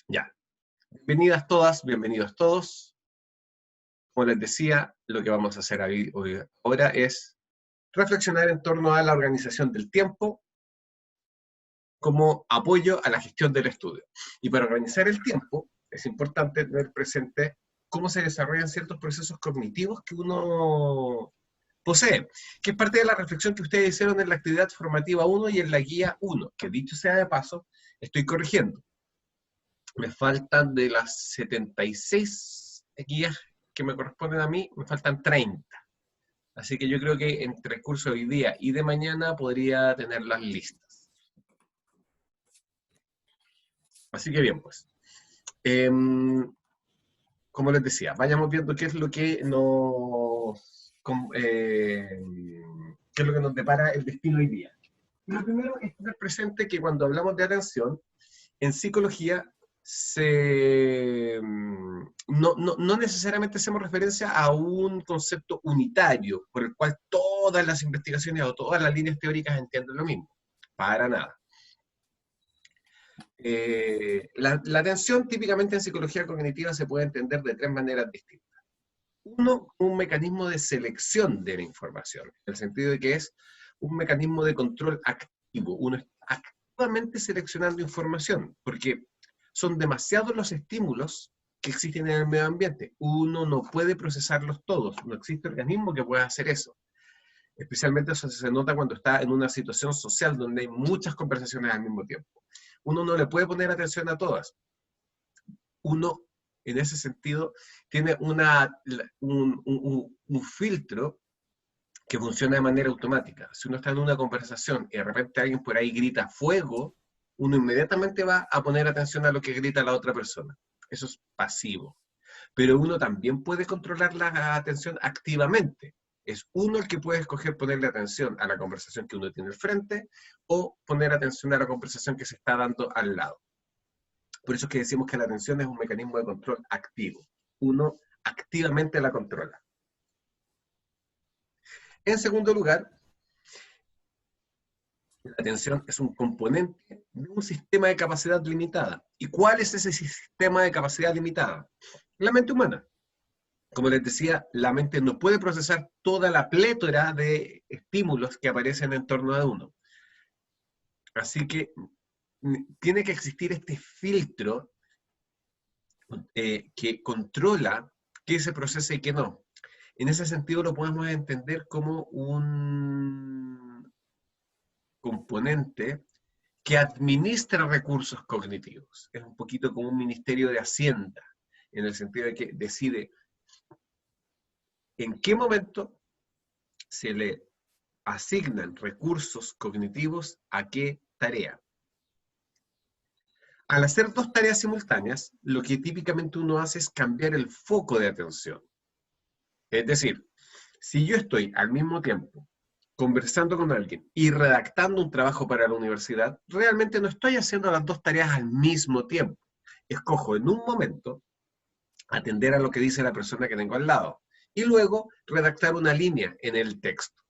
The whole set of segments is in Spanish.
Ya. Bienvenidas todas, bienvenidos todos. Como les decía, lo que vamos a hacer ahora es reflexionar en torno a la organización del tiempo como apoyo a la gestión del estudio. Y para organizar el tiempo, es importante tener presente cómo se desarrollan ciertos procesos cognitivos que uno posee, que es parte de la reflexión que ustedes hicieron en la actividad formativa 1 y en la guía 1, que dicho sea de paso, estoy corrigiendo. Me faltan de las 76 guías que me corresponden a mí, me faltan 30. Así que yo creo que entre el curso de hoy día y de mañana podría tenerlas listas. Así que bien, pues. Como les decía, vayamos viendo qué es lo que qué es lo que nos depara el destino hoy día. Y lo primero es tener presente que cuando hablamos de atención, en psicología no necesariamente hacemos referencia a un concepto unitario por el cual todas las investigaciones o todas las líneas teóricas entienden lo mismo. Para nada. La atención típicamente en psicología cognitiva se puede entender de tres maneras distintas. Uno, un mecanismo de selección de la información, en el sentido de que es un mecanismo de control activo. Uno está activamente seleccionando información, porque son demasiados los estímulos que existen en el medio ambiente. Uno no puede procesarlos todos, no existe organismo que pueda hacer eso. Especialmente eso se nota cuando está en una situación social donde hay muchas conversaciones al mismo tiempo. Uno no le puede poner atención a todas. Uno, en ese sentido, tiene un filtro que funciona de manera automática. Si uno está en una conversación y de repente alguien por ahí grita fuego, uno inmediatamente va a poner atención a lo que grita la otra persona. Eso es pasivo. Pero uno también puede controlar la atención activamente. Es uno el que puede escoger ponerle atención a la conversación que uno tiene al frente o poner atención a la conversación que se está dando al lado. Por eso es que decimos que la atención es un mecanismo de control activo. Uno activamente la controla. En segundo lugar, la atención es un componente de un sistema de capacidad limitada. ¿Y cuál es ese sistema de capacidad limitada? La mente humana. Como les decía, la mente no puede procesar toda la plétora de estímulos que aparecen en torno a uno. Así que tiene que existir este filtro que controla qué se procesa y qué no. En ese sentido lo podemos entender como un componente que administra recursos cognitivos. Es un poquito como un ministerio de Hacienda, en el sentido de que decide en qué momento se le asignan recursos cognitivos a qué tarea. Al hacer dos tareas simultáneas, lo que típicamente uno hace es cambiar el foco de atención. Es decir, si yo estoy al mismo tiempo conversando con alguien y redactando un trabajo para la universidad, realmente no estoy haciendo las dos tareas al mismo tiempo. Escojo en un momento atender a lo que dice la persona que tengo al lado y luego redactar una línea en el texto.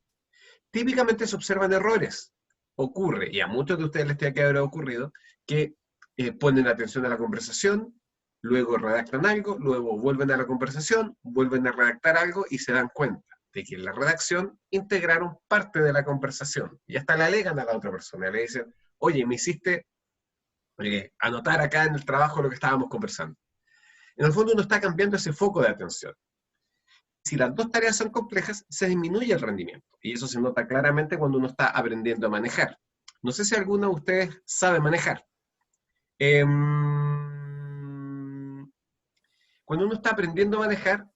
Típicamente se observan errores. Ocurre, y a muchos de ustedes les tiene que haber ocurrido, que ponen atención a la conversación, luego redactan algo, luego vuelven a la conversación, vuelven a redactar algo y se dan cuenta de que en la redacción integraron parte de la conversación. Y hasta le alegan a la otra persona, le dicen, oye, me hiciste anotar acá en el trabajo lo que estábamos conversando. En el fondo uno está cambiando ese foco de atención. Si las dos tareas son complejas, se disminuye el rendimiento. Y eso se nota claramente cuando uno está aprendiendo a manejar. No sé si alguno de ustedes sabe manejar. Cuando uno está aprendiendo a manejar,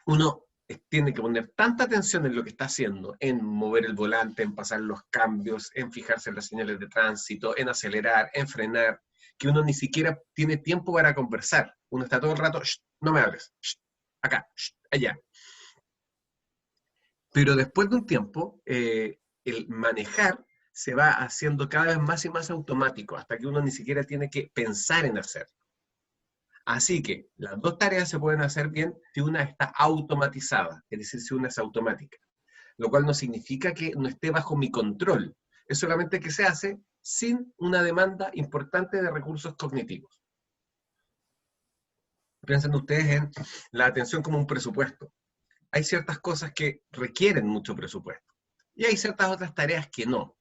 uno tiene que poner tanta atención en lo que está haciendo, en mover el volante, en pasar los cambios, en fijarse en las señales de tránsito, en acelerar, en frenar, que uno ni siquiera tiene tiempo para conversar. Uno está todo el rato, no me hables, acá, allá. Pero después de un tiempo, el manejar se va haciendo cada vez más y más automático, hasta que uno ni siquiera tiene que pensar en hacerlo. Así que las dos tareas se pueden hacer bien si una está automatizada, es decir, si una es automática, lo cual no significa que no esté bajo mi control, es solamente que se hace sin una demanda importante de recursos cognitivos. Piensen ustedes en la atención como un presupuesto. Hay ciertas cosas que requieren mucho presupuesto y hay ciertas otras tareas que no.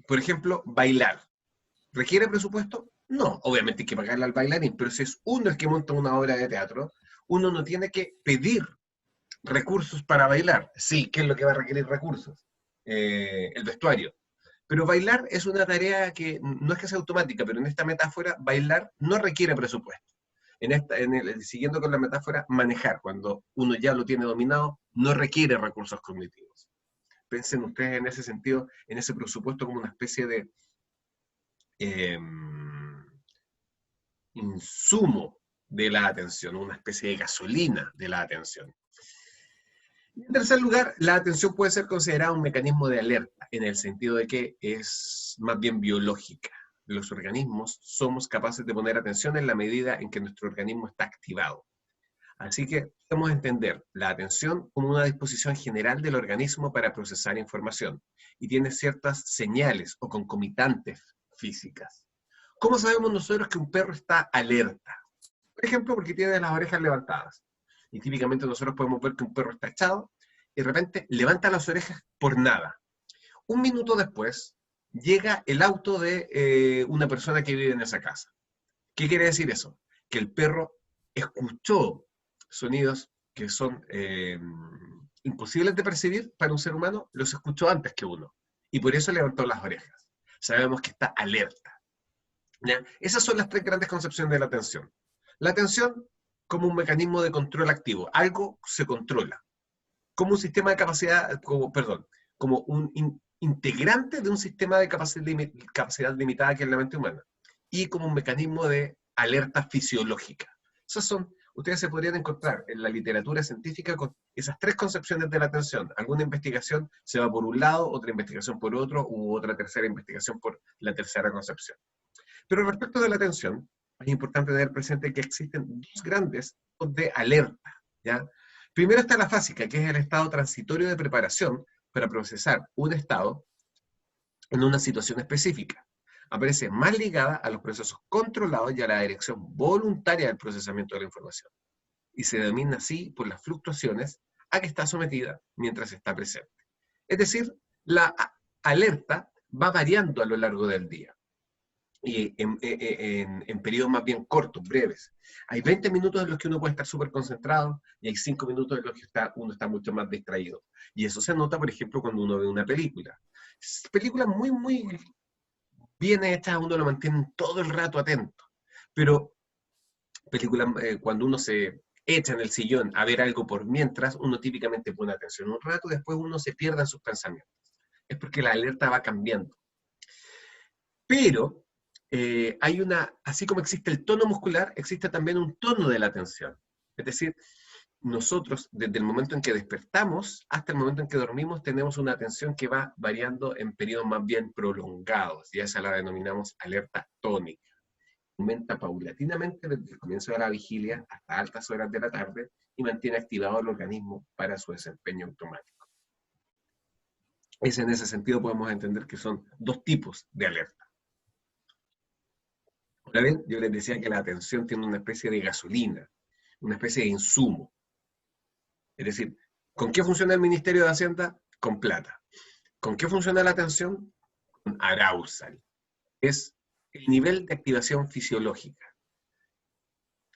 Por ejemplo, bailar. ¿Requiere presupuesto? No, obviamente hay que pagarle al bailarín, pero si es uno el que monta una obra de teatro, uno no tiene que pedir recursos para bailar. Sí, ¿qué es lo que va a requerir recursos? El vestuario. Pero bailar es una tarea que no es que sea automática, pero en esta metáfora, bailar no requiere presupuesto. Siguiendo con la metáfora, manejar, cuando uno ya lo tiene dominado, no requiere recursos cognitivos. Piensen ustedes en ese sentido, en ese presupuesto como una especie de eh, insumo de la atención, una especie de gasolina de la atención. En tercer lugar, la atención puede ser considerada un mecanismo de alerta, en el sentido de que es más bien biológica. Los organismos somos capaces de poner atención en la medida en que nuestro organismo está activado. Así que podemos entender la atención como una disposición general del organismo para procesar información y tiene ciertas señales o concomitantes físicas. ¿Cómo sabemos nosotros que un perro está alerta? Por ejemplo, porque tiene las orejas levantadas. Y típicamente nosotros podemos ver que un perro está echado y de repente levanta las orejas por nada. Un minuto después llega el auto de una persona que vive en esa casa. ¿Qué quiere decir eso? Que el perro escuchó sonidos que son imposibles de percibir para un ser humano, los escuchó antes que uno. Y por eso levantó las orejas. Sabemos que está alerta. ¿Ya? Esas son las tres grandes concepciones de la atención. La atención como un mecanismo de control activo. Algo se controla. Como un sistema de capacidad, como un integrante de un sistema de capacidad limitada que es la mente humana. Y como un mecanismo de alerta fisiológica. Esas son, ustedes se podrían encontrar en la literatura científica con esas tres concepciones de la atención. Alguna investigación se va por un lado, otra investigación por otro, u otra tercera investigación por la tercera concepción. Pero respecto de la atención, es importante tener presente que existen dos grandes tipos de alerta, ¿ya? Primero está la fásica, que es el estado transitorio de preparación para procesar un estado en una situación específica. Aparece más ligada a los procesos controlados y a la dirección voluntaria del procesamiento de la información. Y se denomina así por las fluctuaciones a que está sometida mientras está presente. Es decir, la alerta va variando a lo largo del día. Y en periodos más bien cortos, breves. Hay 20 minutos en los que uno puede estar súper concentrado y hay 5 minutos en los que uno está mucho más distraído. Y eso se nota, por ejemplo, cuando uno ve una película. Películas muy, muy bien hechas, uno lo mantiene todo el rato atento. Pero películas, cuando uno se echa en el sillón a ver algo por mientras, uno típicamente pone atención un rato, después uno se pierde en sus pensamientos. Es porque la alerta va cambiando. Pero así como existe el tono muscular, existe también un tono de la atención. Es decir, nosotros, desde el momento en que despertamos hasta el momento en que dormimos, tenemos una atención que va variando en periodos más bien prolongados, y esa la denominamos alerta tónica. Aumenta paulatinamente desde el comienzo de la vigilia hasta altas horas de la tarde y mantiene activado el organismo para su desempeño automático. En ese sentido podemos entender que son dos tipos de alerta. Ahora bien, yo les decía que la atención tiene una especie de gasolina, una especie de insumo. Es decir, ¿con qué funciona el Ministerio de Hacienda? Con plata. ¿Con qué funciona la atención? Con arousal. Es el nivel de activación fisiológica.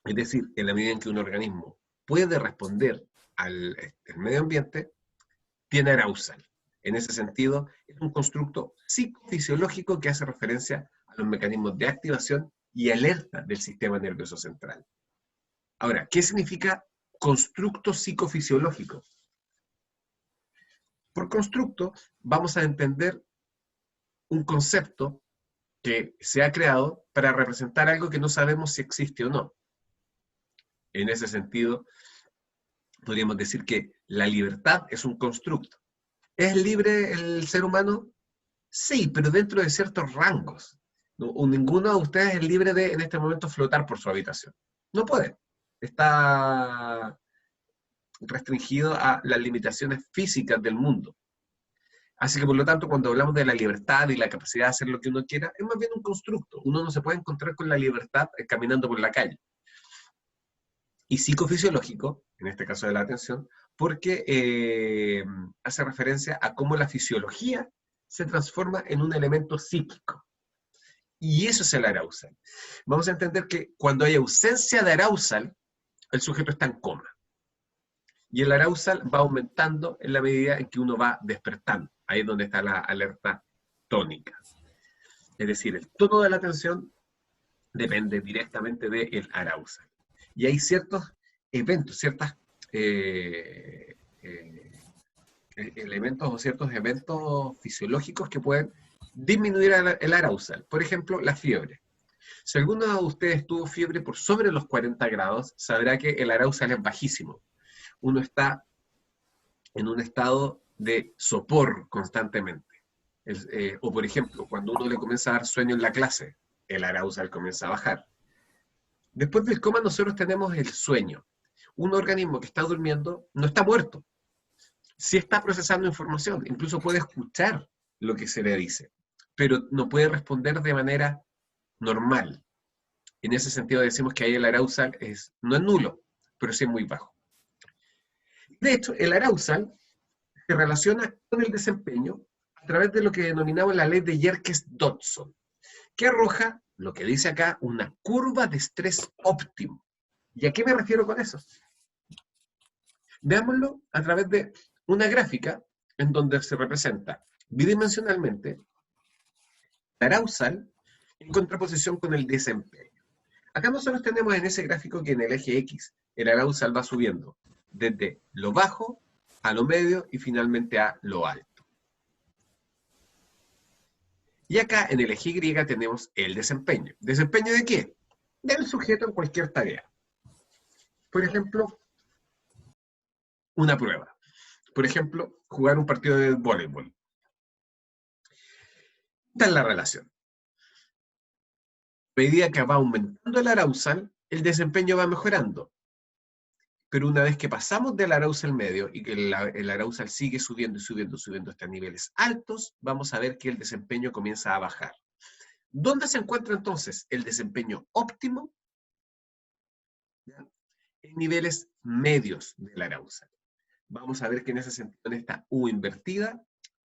Es decir, en la medida en que un organismo puede responder al medio ambiente, tiene arousal. En ese sentido, es un constructo psicofisiológico que hace referencia a los mecanismos de activación y alerta del sistema nervioso central. Ahora, ¿qué significa constructo psicofisiológico? Por constructo vamos a entender un concepto que se ha creado para representar algo que no sabemos si existe o no. En ese sentido, podríamos decir que la libertad es un constructo. ¿Es libre el ser humano? Sí, pero dentro de ciertos rangos. Ninguno de ustedes es libre de, en este momento, flotar por su habitación. No puede. Está restringido a las limitaciones físicas del mundo. Así que por lo tanto, cuando hablamos de la libertad y la capacidad de hacer lo que uno quiera, es más bien un constructo. Uno no se puede encontrar con la libertad caminando por la calle. Y psicofisiológico, en este caso de la atención, porque hace referencia a cómo la fisiología se transforma en un elemento psíquico. Y eso es el arousal. Vamos a entender que cuando hay ausencia de arousal, el sujeto está en coma. Y el arousal va aumentando en la medida en que uno va despertando. Ahí es donde está la alerta tónica. Es decir, el tono de la atención depende directamente del arousal. Y hay ciertos eventos, ciertos elementos o ciertos eventos fisiológicos que pueden disminuir el arousal. Por ejemplo, la fiebre. Si alguno de ustedes tuvo fiebre por sobre los 40 grados, sabrá que el arousal es bajísimo. Uno está en un estado de sopor constantemente. O por ejemplo, cuando uno le comienza a dar sueño en la clase, el arousal comienza a bajar. Después del coma nosotros tenemos el sueño. Un organismo que está durmiendo no está muerto. Sí está procesando información, incluso puede escuchar lo que se le dice, pero no puede responder de manera normal. En ese sentido decimos que ahí el arousal no es nulo, pero sí es muy bajo. De hecho, el arousal se relaciona con el desempeño a través de lo que denominamos la ley de Yerkes-Dodson, que arroja, lo que dice acá, una curva de estrés óptimo. ¿Y a qué me refiero con eso? Veámoslo a través de una gráfica en donde se representa bidimensionalmente el arousal en contraposición con el desempeño. Acá nosotros tenemos en ese gráfico que en el eje X el arousal va subiendo desde lo bajo a lo medio y finalmente a lo alto. Y acá en el eje Y tenemos el desempeño. ¿Desempeño de qué? Del sujeto en cualquier tarea. Por ejemplo, una prueba. Por ejemplo, jugar un partido de voleibol. Esta es la relación. A medida que va aumentando el arousal, el desempeño va mejorando. Pero una vez que pasamos del arousal medio y que el arousal sigue subiendo y subiendo, subiendo hasta niveles altos, vamos a ver que el desempeño comienza a bajar. ¿Dónde se encuentra entonces el desempeño óptimo? En niveles medios del arousal. Vamos a ver que en ese sentido, en esta U invertida,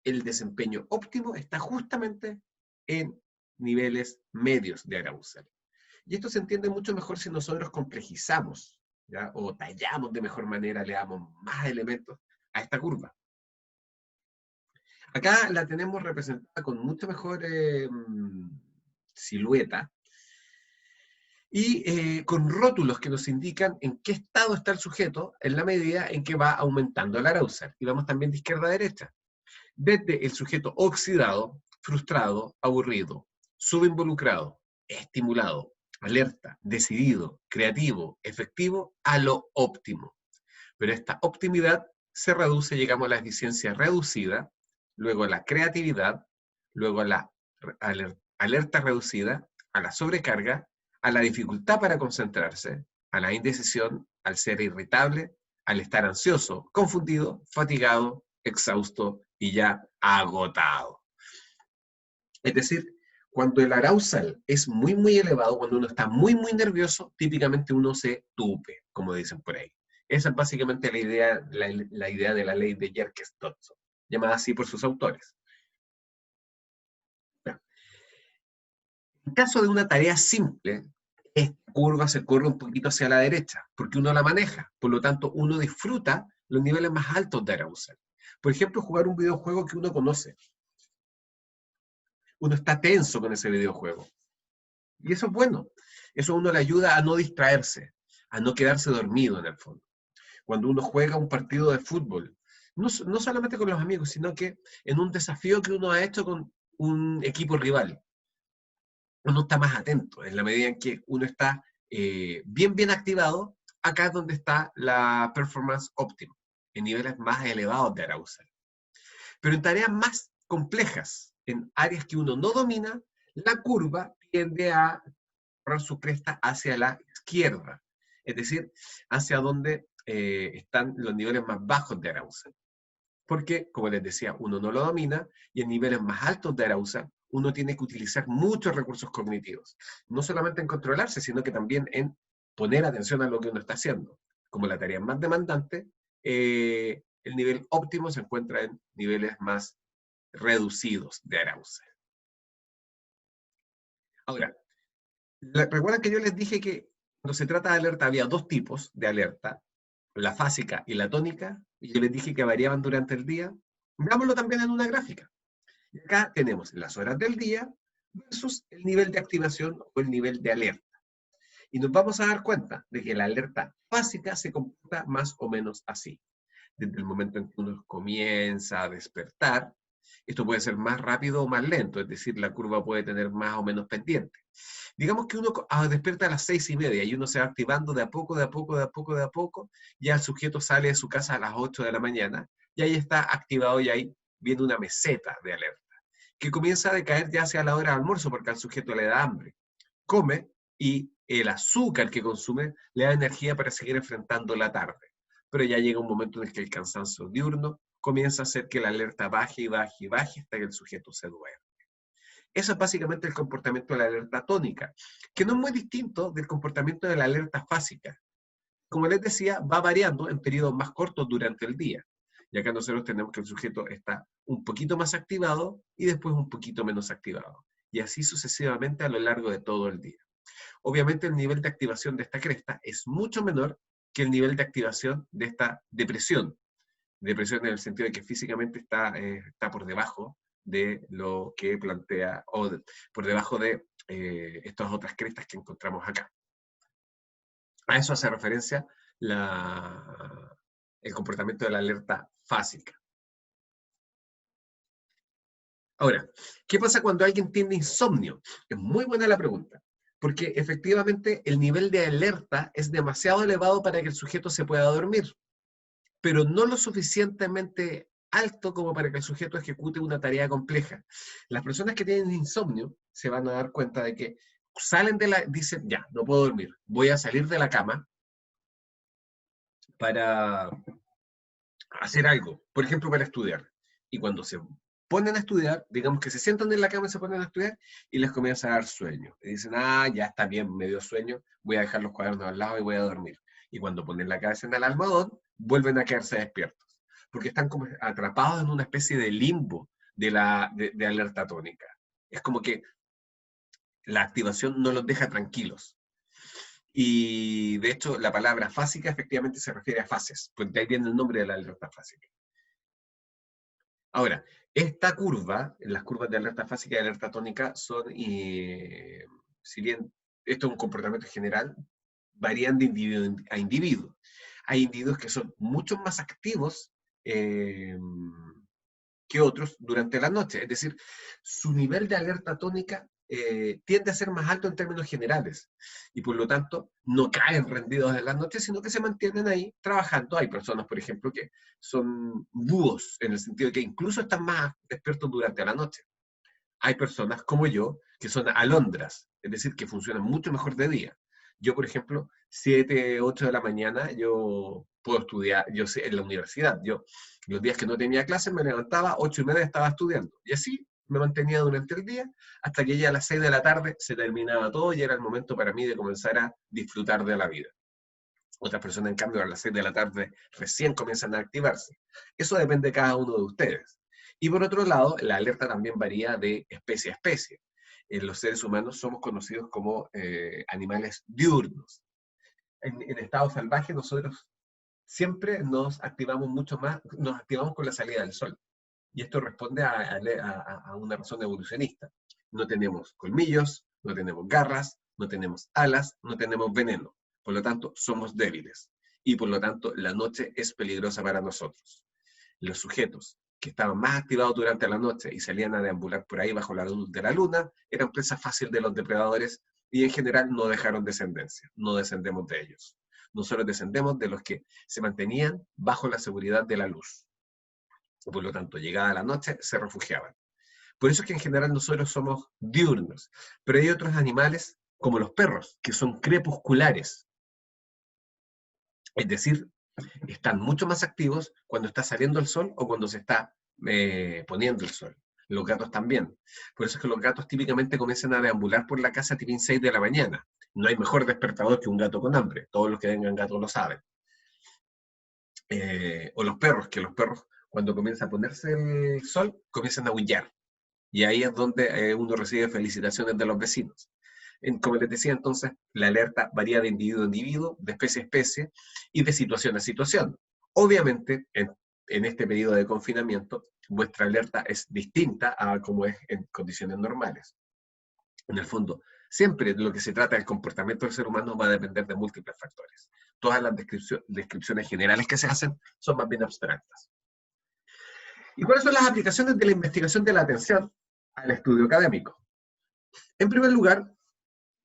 el desempeño óptimo está justamente en niveles medios de arousal. Y esto se entiende mucho mejor si nosotros complejizamos, ¿ya? O tallamos de mejor manera, le damos más elementos a esta curva. Acá la tenemos representada con mucha mejor silueta y con rótulos que nos indican en qué estado está el sujeto en la medida en que va aumentando el arousal. Y vamos también de izquierda a derecha. Desde el sujeto oxidado, frustrado, aburrido, subinvolucrado, estimulado, alerta, decidido, creativo, efectivo, a lo óptimo. Pero esta optimidad se reduce, llegamos a la eficiencia reducida, luego a la creatividad, luego a la alerta reducida, a la sobrecarga, a la dificultad para concentrarse, a la indecisión, al ser irritable, al estar ansioso, confundido, fatigado, exhausto y ya agotado. Es decir, cuando el arousal es muy, muy elevado, cuando uno está muy, muy nervioso, típicamente uno se tupe, como dicen por ahí. Esa es básicamente la idea de la ley de Yerkes-Dodson, llamada así por sus autores. En caso de una tarea simple, esta curva se corre un poquito hacia la derecha, porque uno la maneja. Por lo tanto, uno disfruta los niveles más altos de arousal. Por ejemplo, jugar un videojuego que uno conoce. Uno está tenso con ese videojuego. Y eso es bueno. Eso a uno le ayuda a no distraerse, a no quedarse dormido en el fondo. Cuando uno juega un partido de fútbol, no solamente con los amigos, sino que en un desafío que uno ha hecho con un equipo rival, uno está más atento, en la medida en que uno está bien activado, acá es donde está la performance óptima, en niveles más elevados de arousal. Pero en tareas más complejas, en áreas que uno no domina, la curva tiende a correr su cresta hacia la izquierda, es decir, hacia donde están los niveles más bajos de arousal. porque, como les decía, uno no lo domina y en niveles más altos de arousal uno tiene que utilizar muchos recursos cognitivos, no solamente en controlarse, sino que también en poner atención a lo que uno está haciendo. Como la tarea es más demandante, el nivel óptimo se encuentra en niveles más reducidos de arousal. Ahora, recuerdan que yo les dije que cuando se trata de alerta había dos tipos de alerta, la fásica y la tónica, y yo les dije que variaban durante el día. Veámoslo también en una gráfica. Y acá tenemos las horas del día versus el nivel de activación o el nivel de alerta. Y nos vamos a dar cuenta de que la alerta básica se comporta más o menos así. Desde el momento en que uno comienza a despertar, esto puede ser más rápido o más lento, es decir, la curva puede tener más o menos pendiente. Digamos que uno despierta a las 6:30 y uno se va activando de a poco, de a poco, de a poco, de a poco, ya el sujeto sale de su casa a las 8 de la mañana y ahí está activado y ahí viene una meseta de alerta, que comienza a decaer ya hacia la hora de almuerzo porque al sujeto le da hambre. Come y el azúcar que consume le da energía para seguir enfrentando la tarde. Pero ya llega un momento en el que el cansancio diurno comienza a hacer que la alerta baje y baje y baje hasta que el sujeto se duerme. Eso es básicamente el comportamiento de la alerta tónica, que no es muy distinto del comportamiento de la alerta fásica. Como les decía, va variando en periodos más cortos durante el día. Y acá nosotros tenemos que el sujeto está un poquito más activado y después un poquito menos activado. Y así sucesivamente a lo largo de todo el día. Obviamente el nivel de activación de esta cresta es mucho menor que el nivel de activación de esta depresión. Depresión en el sentido de que físicamente está por debajo de lo que plantea, o por debajo de estas otras crestas que encontramos acá. A eso hace referencia el comportamiento de la alerta fásica. Ahora, ¿qué pasa cuando alguien tiene insomnio? Es muy buena la pregunta, porque efectivamente el nivel de alerta es demasiado elevado para que el sujeto se pueda dormir, pero no lo suficientemente alto como para que el sujeto ejecute una tarea compleja. Las personas que tienen insomnio se van a dar cuenta de que dicen, ya, no puedo dormir, voy a salir de la cama para hacer algo, por ejemplo, para estudiar. Y cuando se ponen a estudiar, digamos que se sientan en la cama y se ponen a estudiar y les comienza a dar sueño. Y dicen, ya está bien, me dio sueño, voy a dejar los cuadernos al lado y voy a dormir. Y cuando ponen la cabeza en el almohadón, vuelven a quedarse despiertos, porque están como atrapados en una especie de limbo de alerta tónica. Es como que la activación no los deja tranquilos. Y de hecho, la palabra fásica efectivamente se refiere a fases, pues de ahí viene el nombre de la alerta fásica. Ahora, esta curva, las curvas de alerta fásica y alerta tónica son, si bien esto es un comportamiento general, varían de individuo a individuo. Hay individuos que son mucho más activos que otros durante la noche, es decir, su nivel de alerta tónica tiende a ser más alto en términos generales y por lo tanto no caen rendidos en las noches, sino que se mantienen ahí trabajando. Hay personas, por ejemplo, que son búhos, en el sentido de que incluso están más despiertos durante la noche. Hay personas como yo que son alondras, es decir, que funcionan mucho mejor de día. Yo, por ejemplo, 7, 8 de la mañana, yo puedo estudiar, yo sé, en la universidad, yo los días que no tenía clases me levantaba, 8:30 estaba estudiando. Y así me mantenía durante el día, hasta que ya a las 6 de la tarde se terminaba todo y era el momento para mí de comenzar a disfrutar de la vida. Otras personas, en cambio, a las 6 de la tarde recién comienzan a activarse. Eso depende de cada uno de ustedes. Y por otro lado, la alerta también varía de especie a especie. Los seres humanos somos conocidos como animales diurnos. En estado salvaje nosotros siempre nos activamos mucho más, nos activamos con la salida del sol. Y esto responde a una razón evolucionista. No tenemos colmillos, no tenemos garras, no tenemos alas, no tenemos veneno. Por lo tanto, somos débiles. Y por lo tanto, la noche es peligrosa para nosotros. Los sujetos que estaban más activados durante la noche y salían a deambular por ahí bajo la luz de la luna, eran presa fácil de los depredadores y en general no dejaron descendencia. No descendemos de ellos. Nosotros descendemos de los que se mantenían bajo la seguridad de la luz. Por lo tanto, llegada la noche, se refugiaban. Por eso es que en general nosotros somos diurnos. Pero hay otros animales, como los perros, que son crepusculares. Es decir, están mucho más activos cuando está saliendo el sol o cuando se está poniendo el sol. Los gatos también. Por eso es que los gatos típicamente comienzan a deambular por la casa tipo 6 de la mañana. No hay mejor despertador que un gato con hambre. Todos los que tengan gatos lo saben. O los perros, que los perros cuando comienza a ponerse el sol comienzan a aullar. Y ahí es donde uno recibe felicitaciones de los vecinos. Como les decía entonces, la alerta varía de individuo a individuo, de especie a especie y de situación a situación. Obviamente, en este periodo de confinamiento, vuestra alerta es distinta a como es en condiciones normales. En el fondo, siempre lo que se trata del comportamiento del ser humano va a depender de múltiples factores. Todas las descripciones generales que se hacen son más bien abstractas. ¿Y cuáles son las aplicaciones de la investigación de la atención al estudio académico? En primer lugar,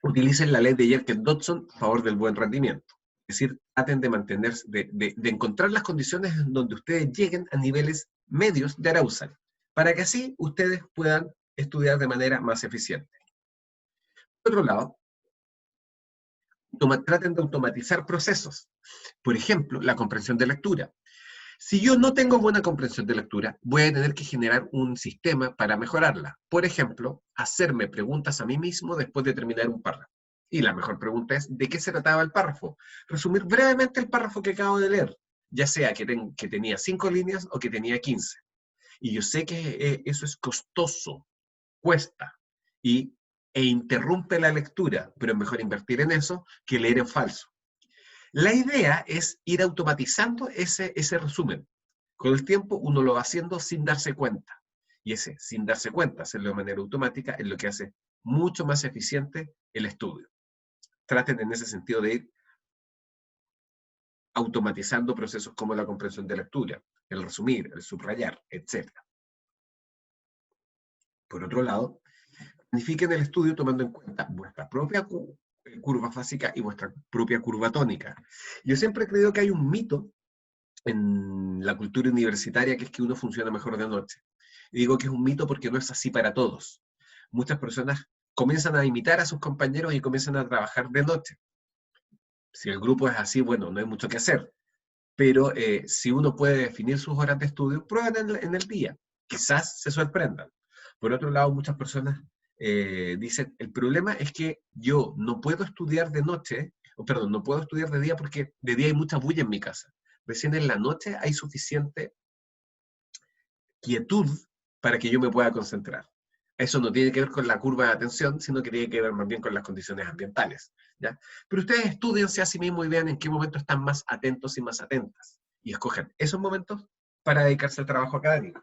utilicen la ley de Yerkes-Dodson a favor del buen rendimiento. Es decir, traten de mantenerse, de encontrar las condiciones en donde ustedes lleguen a niveles medios de arousal, para que así ustedes puedan estudiar de manera más eficiente. Por otro lado, traten de automatizar procesos. Por ejemplo, la comprensión de lectura. Si yo no tengo buena comprensión de lectura, voy a tener que generar un sistema para mejorarla. Por ejemplo, hacerme preguntas a mí mismo después de terminar un párrafo. Y la mejor pregunta es, ¿de qué se trataba el párrafo? Resumir brevemente el párrafo que acabo de leer, ya sea que tenía 5 líneas o que tenía 15. Y yo sé que eso es costoso, cuesta, e interrumpe la lectura, pero es mejor invertir en eso que leer en falso. La idea es ir automatizando ese resumen. Con el tiempo uno lo va haciendo sin darse cuenta. Y ese, sin darse cuenta, hacerlo de manera automática, es lo que hace mucho más eficiente el estudio. Traten en ese sentido de ir automatizando procesos como la comprensión de lectura, el resumir, el subrayar, etc. Por otro lado, planifiquen el estudio tomando en cuenta vuestra propia curva fásica y vuestra propia curva tónica. Yo siempre he creído que hay un mito en la cultura universitaria, que es que uno funciona mejor de noche. Y digo que es un mito porque no es así para todos. Muchas personas comienzan a imitar a sus compañeros y comienzan a trabajar de noche. Si el grupo es así, bueno, no hay mucho que hacer. Pero si uno puede definir sus horas de estudio, prueben en el día. Quizás se sorprendan. Por otro lado, muchas personas dicen, el problema es que yo no puedo estudiar de noche, o perdón, no puedo estudiar de día porque de día hay mucha bulla en mi casa. Recién en la noche hay suficiente quietud para que yo me pueda concentrar. Eso no tiene que ver con la curva de atención, sino que tiene que ver más bien con las condiciones ambientales, ¿ya? Pero ustedes estudiense a sí mismos y vean en qué momento están más atentos y más atentas. Y escojan esos momentos para dedicarse al trabajo académico.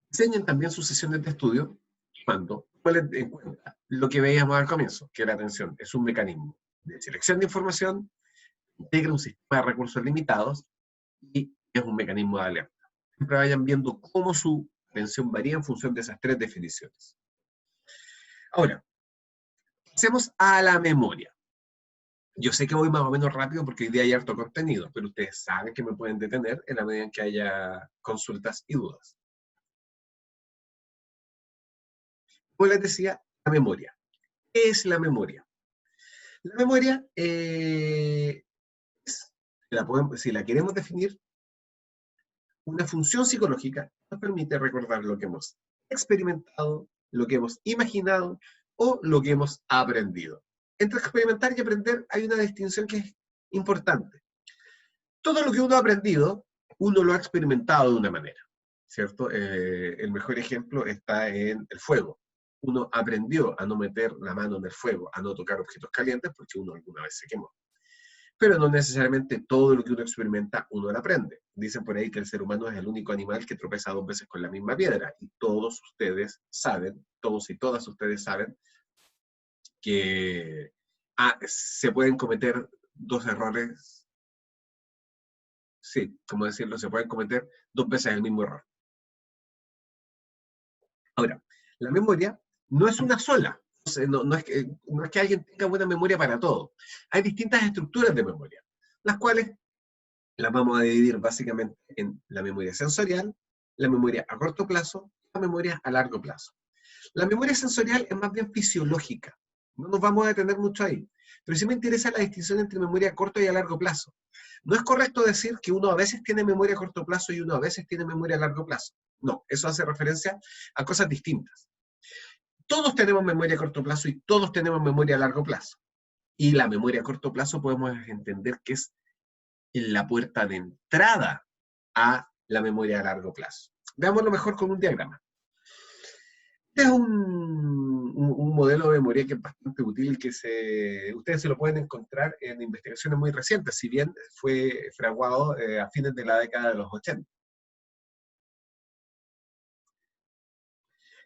Diseñen también sus sesiones de estudio cuando tomen en cuenta lo que veíamos al comienzo, que la atención es un mecanismo de selección de información, integra un sistema de recursos limitados y es un mecanismo de alerta. Siempre vayan viendo cómo su atención varía en función de esas tres definiciones. Ahora, pasemos a la memoria. Yo sé que voy más o menos rápido porque hoy día hay harto contenido, pero ustedes saben que me pueden detener en la medida en que haya consultas y dudas. Como les decía, la memoria. ¿Qué es la memoria? La memoria, si la queremos definir, una función psicológica nos permite recordar lo que hemos experimentado, lo que hemos imaginado o lo que hemos aprendido. Entre experimentar y aprender hay una distinción que es importante. Todo lo que uno ha aprendido, uno lo ha experimentado de una manera, ¿cierto? El mejor ejemplo está en el fuego. Uno aprendió a no meter la mano en el fuego, a no tocar objetos calientes, porque uno alguna vez se quemó. Pero no necesariamente todo lo que uno experimenta uno lo aprende. Dicen por ahí que el ser humano es el único animal que tropeza 2 veces con la misma piedra. Y todos ustedes saben, todos y todas ustedes saben, que se pueden cometer 2 errores. Sí, como decirlo, se pueden cometer 2 veces el mismo error. Ahora, la memoria no es una sola. No es que alguien tenga buena memoria para todo. Hay distintas estructuras de memoria, las cuales las vamos a dividir básicamente en la memoria sensorial, la memoria a corto plazo, y la memoria a largo plazo. La memoria sensorial es más bien fisiológica. No nos vamos a detener mucho ahí. Pero sí me interesa la distinción entre memoria a corto y a largo plazo. No es correcto decir que uno a veces tiene memoria a corto plazo y uno a veces tiene memoria a largo plazo. No, eso hace referencia a cosas distintas. Todos tenemos memoria a corto plazo y todos tenemos memoria a largo plazo. Y la memoria a corto plazo podemos entender que es la puerta de entrada a la memoria a largo plazo. Veámoslo mejor con un diagrama. Este es un modelo de memoria que es bastante útil, que ustedes se lo pueden encontrar en investigaciones muy recientes, si bien fue fraguado a fines de la década de los 80.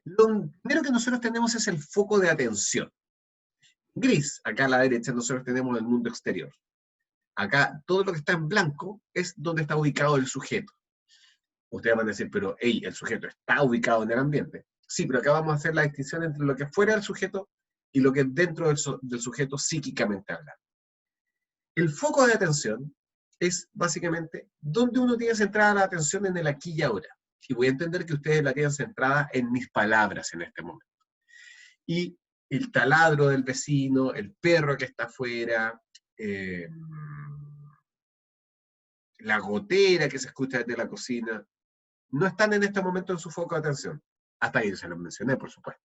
Lo primero que nosotros tenemos es el foco de atención. Gris, acá a la derecha nosotros tenemos el mundo exterior. Acá todo lo que está en blanco es donde está ubicado el sujeto. Ustedes van a decir, pero hey, el sujeto está ubicado en el ambiente. Sí, pero acá vamos a hacer la distinción entre lo que es fuera del sujeto y lo que es dentro del sujeto psíquicamente hablando. El foco de atención es básicamente donde uno tiene centrada la atención en el aquí y ahora. Y voy a entender que ustedes la tienen centrada en mis palabras en este momento. Y el taladro del vecino, el perro que está afuera, la gotera que se escucha desde la cocina, no están en este momento en su foco de atención. Hasta ahí se los mencioné, por supuesto.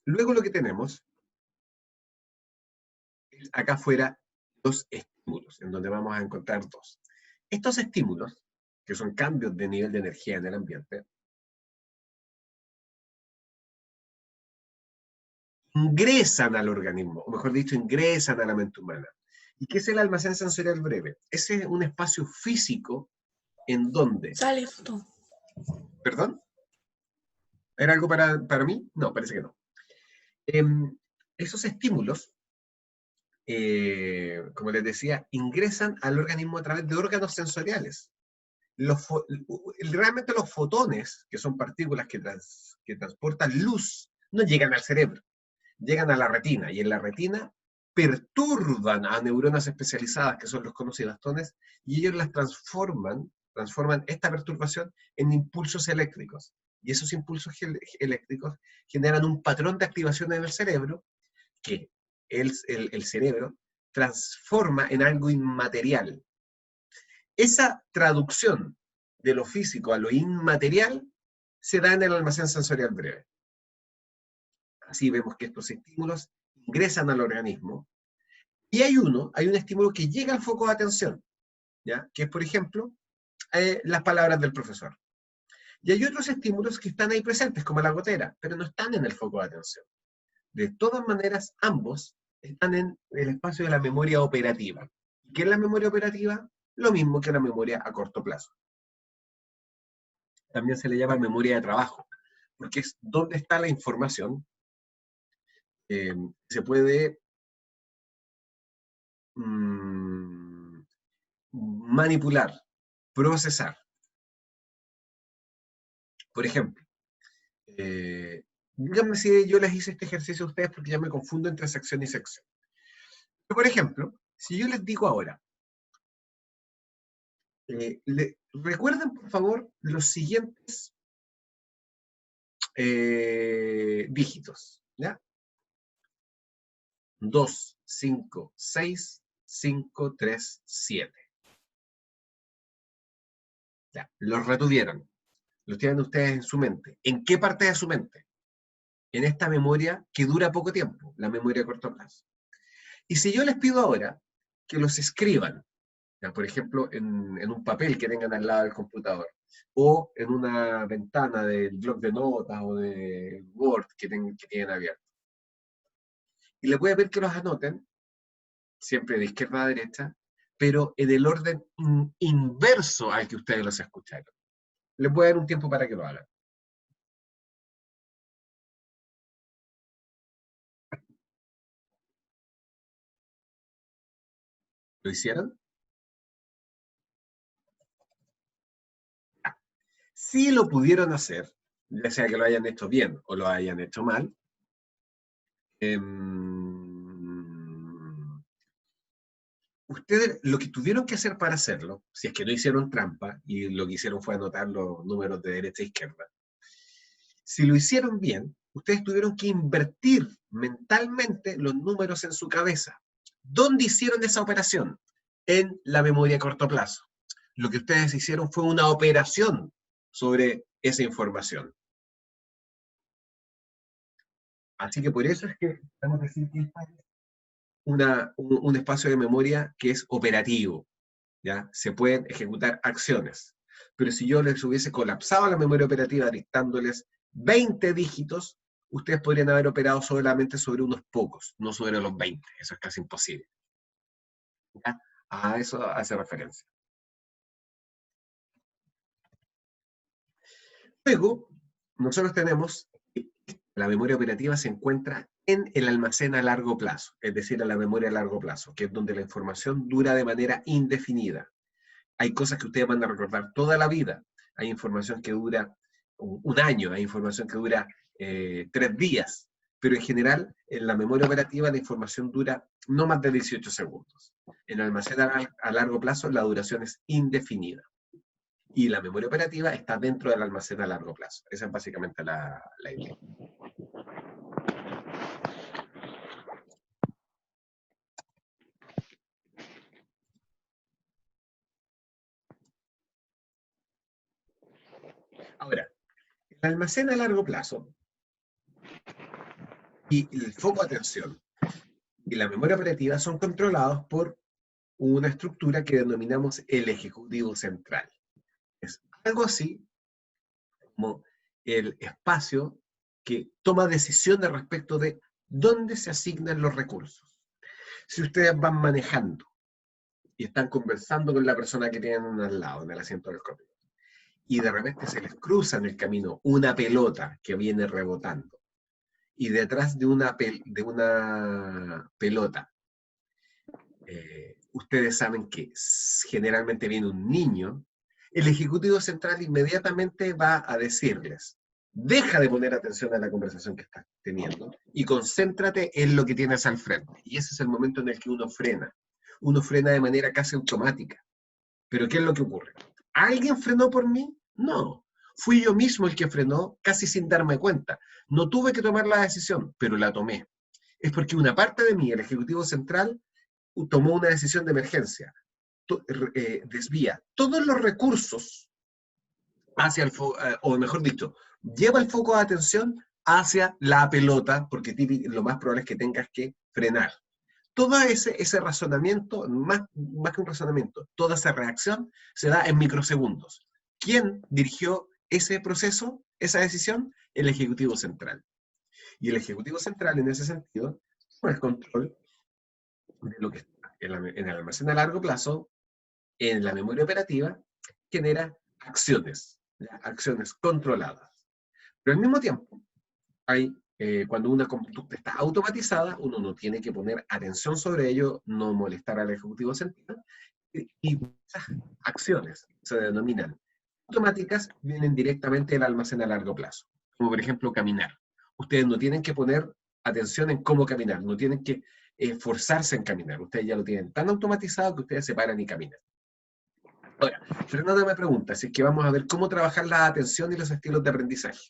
Luego lo que tenemos es acá afuera los estímulos, en donde vamos a encontrar dos. Estos estímulos, que son cambios de nivel de energía en el ambiente, ingresan al organismo, o mejor dicho, ingresan a la mente humana. ¿Y qué es el almacén sensorial breve? Ese es un espacio físico en donde... Sale esto. ¿Perdón? ¿Era algo para mí? No, parece que no. Esos estímulos, como les decía, ingresan al organismo a través de órganos sensoriales. Realmente los fotones, que son partículas que transportan luz, no llegan al cerebro, llegan a la retina, y en la retina perturban a neuronas especializadas, que son los conocidostones, y ellos las transforman esta perturbación en impulsos eléctricos. Y esos impulsos eléctricos generan un patrón de activación en el cerebro que el cerebro transforma en algo inmaterial. Esa traducción de lo físico a lo inmaterial se da en el almacén sensorial breve. Así vemos que estos estímulos ingresan al organismo y hay un estímulo que llega al foco de atención, ¿ya? Que es, por ejemplo, las palabras del profesor. Y hay otros estímulos que están ahí presentes, como la gotera, pero no están en el foco de atención. De todas maneras, ambos están en el espacio de la memoria operativa. ¿Qué es la memoria operativa? Lo mismo que la memoria a corto plazo. También se le llama memoria de trabajo, porque es donde está la información, se puede manipular, procesar. Por ejemplo, díganme si yo les hice este ejercicio a ustedes porque ya me confundo entre sección y sección. Por ejemplo, si yo les digo ahora, recuerden por favor los siguientes dígitos, ¿ya? 2, 5, 6, 5, 3, 7. Ya, los retuvieron. Los tienen ustedes en su mente. ¿En qué parte de su mente? En esta memoria que dura poco tiempo, la memoria a corto plazo. Y si yo les pido ahora que los escriban, ¿ya? Por ejemplo, en un papel que tengan al lado del computador, o en una ventana del blog de notas o de Word que tienen abierto. Y les voy a pedir que los anoten, siempre de izquierda a derecha, pero en el orden inverso al que ustedes los escucharon. Les voy a dar un tiempo para que lo hagan. ¿Lo hicieron? Si lo pudieron hacer, ya sea que lo hayan hecho bien o lo hayan hecho mal, ustedes lo que tuvieron que hacer para hacerlo, si es que no hicieron trampa y lo que hicieron fue anotar los números de derecha a izquierda, si lo hicieron bien, ustedes tuvieron que invertir mentalmente los números en su cabeza. ¿Dónde hicieron esa operación? En la memoria a corto plazo. Lo que ustedes hicieron fue una operación sobre esa información. Así que por eso es que podemos decir que esta es un espacio de memoria que es operativo. ¿Ya? Se pueden ejecutar acciones. Pero si yo les hubiese colapsado la memoria operativa dictándoles 20 dígitos, ustedes podrían haber operado solamente sobre unos pocos, no sobre los 20. Eso es casi imposible. ¿Ya? A eso hace referencia. Luego, nosotros tenemos la memoria operativa se encuentra en el almacén a largo plazo, es decir, en la memoria a largo plazo, que es donde la información dura de manera indefinida. Hay cosas que ustedes van a recordar toda la vida. Hay información que dura un año, hay información que dura 3 días, pero en general en la memoria operativa la información dura no más de 18 segundos. En el almacén a largo plazo la duración es indefinida. Y la memoria operativa está dentro del almacén a largo plazo. Esa es básicamente la idea. Ahora, el almacén a largo plazo y el foco de atención y la memoria operativa son controlados por una estructura que denominamos el Ejecutivo Central. Es algo así como el espacio que toma decisiones respecto de dónde se asignan los recursos. Si ustedes van manejando y están conversando con la persona que tienen al lado, en el asiento del copiloto, y de repente se les cruza en el camino una pelota que viene rebotando, y detrás de una pelota, ustedes saben que generalmente viene un niño, el Ejecutivo Central inmediatamente va a decirles, deja de poner atención a la conversación que estás teniendo y concéntrate en lo que tienes al frente. Y ese es el momento en el que uno frena. Uno frena de manera casi automática. Pero ¿qué es lo que ocurre? ¿Alguien frenó por mí? No. Fui yo mismo el que frenó casi sin darme cuenta. No tuve que tomar la decisión, pero la tomé. Es porque una parte de mí, el Ejecutivo Central, tomó una decisión de emergencia. Desvía todos los recursos hacia el foco, o mejor dicho, lleva el foco de atención hacia la pelota, porque lo más probable es que tengas que frenar. Todo ese razonamiento, más que un razonamiento, toda esa reacción se da en microsegundos. ¿Quién dirigió ese proceso, esa decisión? El Ejecutivo Central. Y el Ejecutivo Central, en ese sentido, toma el control de lo que está en el almacén a largo plazo, en la memoria operativa, genera acciones, acciones controladas. Pero al mismo tiempo, cuando una conducta está automatizada, uno no tiene que poner atención sobre ello, no molestar al Ejecutivo Central, y esas acciones se denominan automáticas, vienen directamente del almacén a largo plazo, como por ejemplo caminar. Ustedes no tienen que poner atención en cómo caminar, no tienen que esforzarse en caminar, ustedes ya lo tienen tan automatizado que ustedes se paran y caminan. Ahora, Fernanda me pregunta si es que vamos a ver cómo trabajar la atención y los estilos de aprendizaje.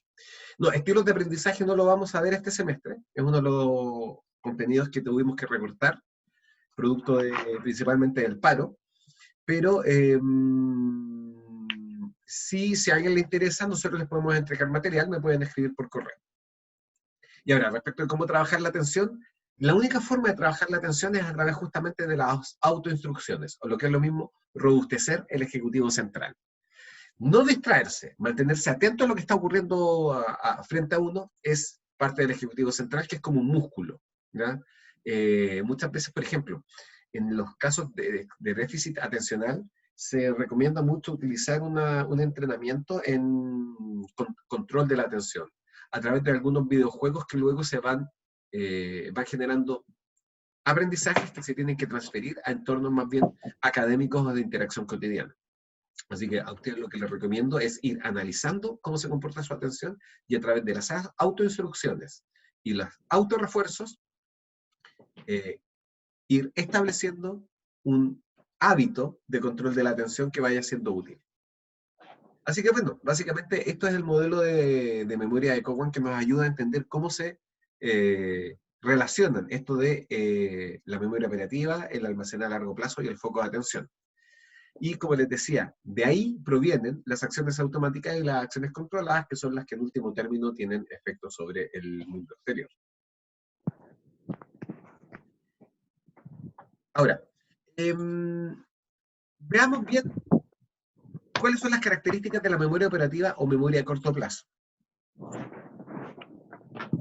No, estilos de aprendizaje no lo vamos a ver este semestre, es uno de los contenidos que tuvimos que recortar, producto principalmente del paro, pero sí, si a alguien le interesa, nosotros les podemos entregar material, me pueden escribir por correo. Y ahora, respecto a cómo trabajar la atención, la única forma de trabajar la atención es a través justamente de las autoinstrucciones, o lo que es lo mismo, robustecer el Ejecutivo Central. No distraerse, mantenerse atento a lo que está ocurriendo frente a uno, es parte del Ejecutivo Central, que es como un músculo. ¿Ya? Muchas veces, por ejemplo, en los casos de déficit atencional, se recomienda mucho utilizar un entrenamiento en control de la atención, a través de algunos videojuegos que luego se van generando aprendizajes que se tienen que transferir a entornos más bien académicos o de interacción cotidiana. Así que a ustedes lo que les recomiendo es ir analizando cómo se comporta su atención y a través de las autoinstrucciones y los autorrefuerzos, ir estableciendo un hábito de control de la atención que vaya siendo útil. Así que bueno, básicamente esto es el modelo de memoria de Cowan que nos ayuda a entender cómo se relacionan esto de la memoria operativa, el almacenar a largo plazo y el foco de atención. Y como les decía, de ahí provienen las acciones automáticas y las acciones controladas, que son las que en último término tienen efecto sobre el mundo exterior. Ahora, veamos bien cuáles son las características de la memoria operativa o memoria a corto plazo.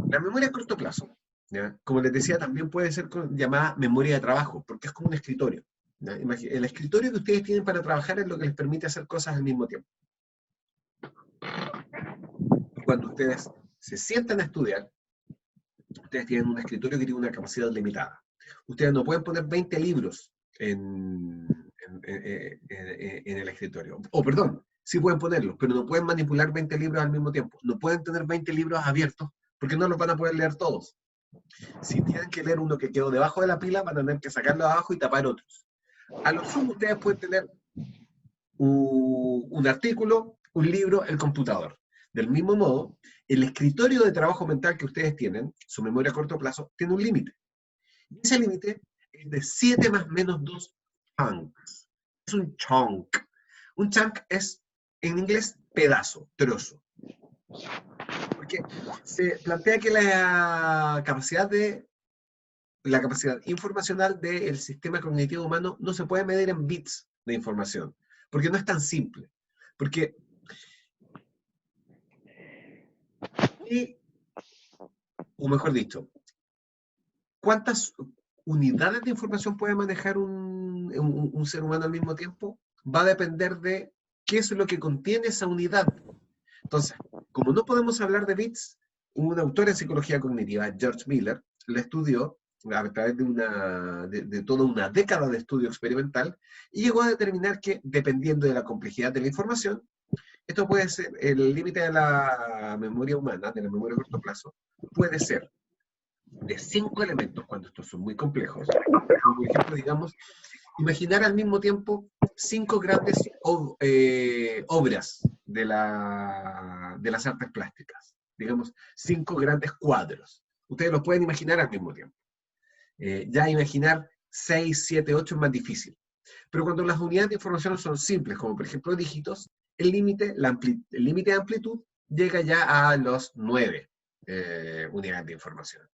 La memoria a corto plazo, ¿ya? Como les decía, también puede ser llamada memoria de trabajo, porque es como un escritorio. ¿Ya? El escritorio que ustedes tienen para trabajar es lo que les permite hacer cosas al mismo tiempo. Y cuando ustedes se sientan a estudiar, ustedes tienen un escritorio que tiene una capacidad limitada. Ustedes no pueden poner 20 libros en el escritorio. O perdón, sí pueden ponerlos, pero no pueden manipular 20 libros al mismo tiempo. No pueden tener 20 libros abiertos porque no los van a poder leer todos. Si tienen que leer uno que quedó debajo de la pila, van a tener que sacarlo abajo y tapar otros. A lo sumo, ustedes pueden tener un artículo, un libro, el computador. Del mismo modo, el escritorio de trabajo mental que ustedes tienen, su memoria a corto plazo, tiene un límite. Y ese límite es de 7 más menos 2 chunks. Es un chunk. Un chunk es, en inglés, pedazo, trozo. Porque se plantea que la capacidad informacional del sistema cognitivo humano no se puede medir en bits de información, porque no es tan simple. Porque, o mejor dicho, ¿cuántas unidades de información puede manejar un ser humano al mismo tiempo? Va a depender de qué es lo que contiene esa unidad. Entonces, como no podemos hablar de bits, un autor en psicología cognitiva, George Miller, lo estudió a través de toda una década de estudio experimental y llegó a determinar que, dependiendo de la complejidad de la información, esto puede ser el límite de la memoria humana, de la memoria a corto plazo, puede ser de 5 elementos, cuando estos son muy complejos. Como por ejemplo, digamos, imaginar al mismo tiempo 5 grandes obras de las artes plásticas. Digamos, 5 grandes cuadros. Ustedes los pueden imaginar al mismo tiempo. Ya imaginar 6, 7, 8 es más difícil. Pero cuando las unidades de información son simples, como por ejemplo dígitos, el límite de amplitud llega ya a los 9 unidades de información.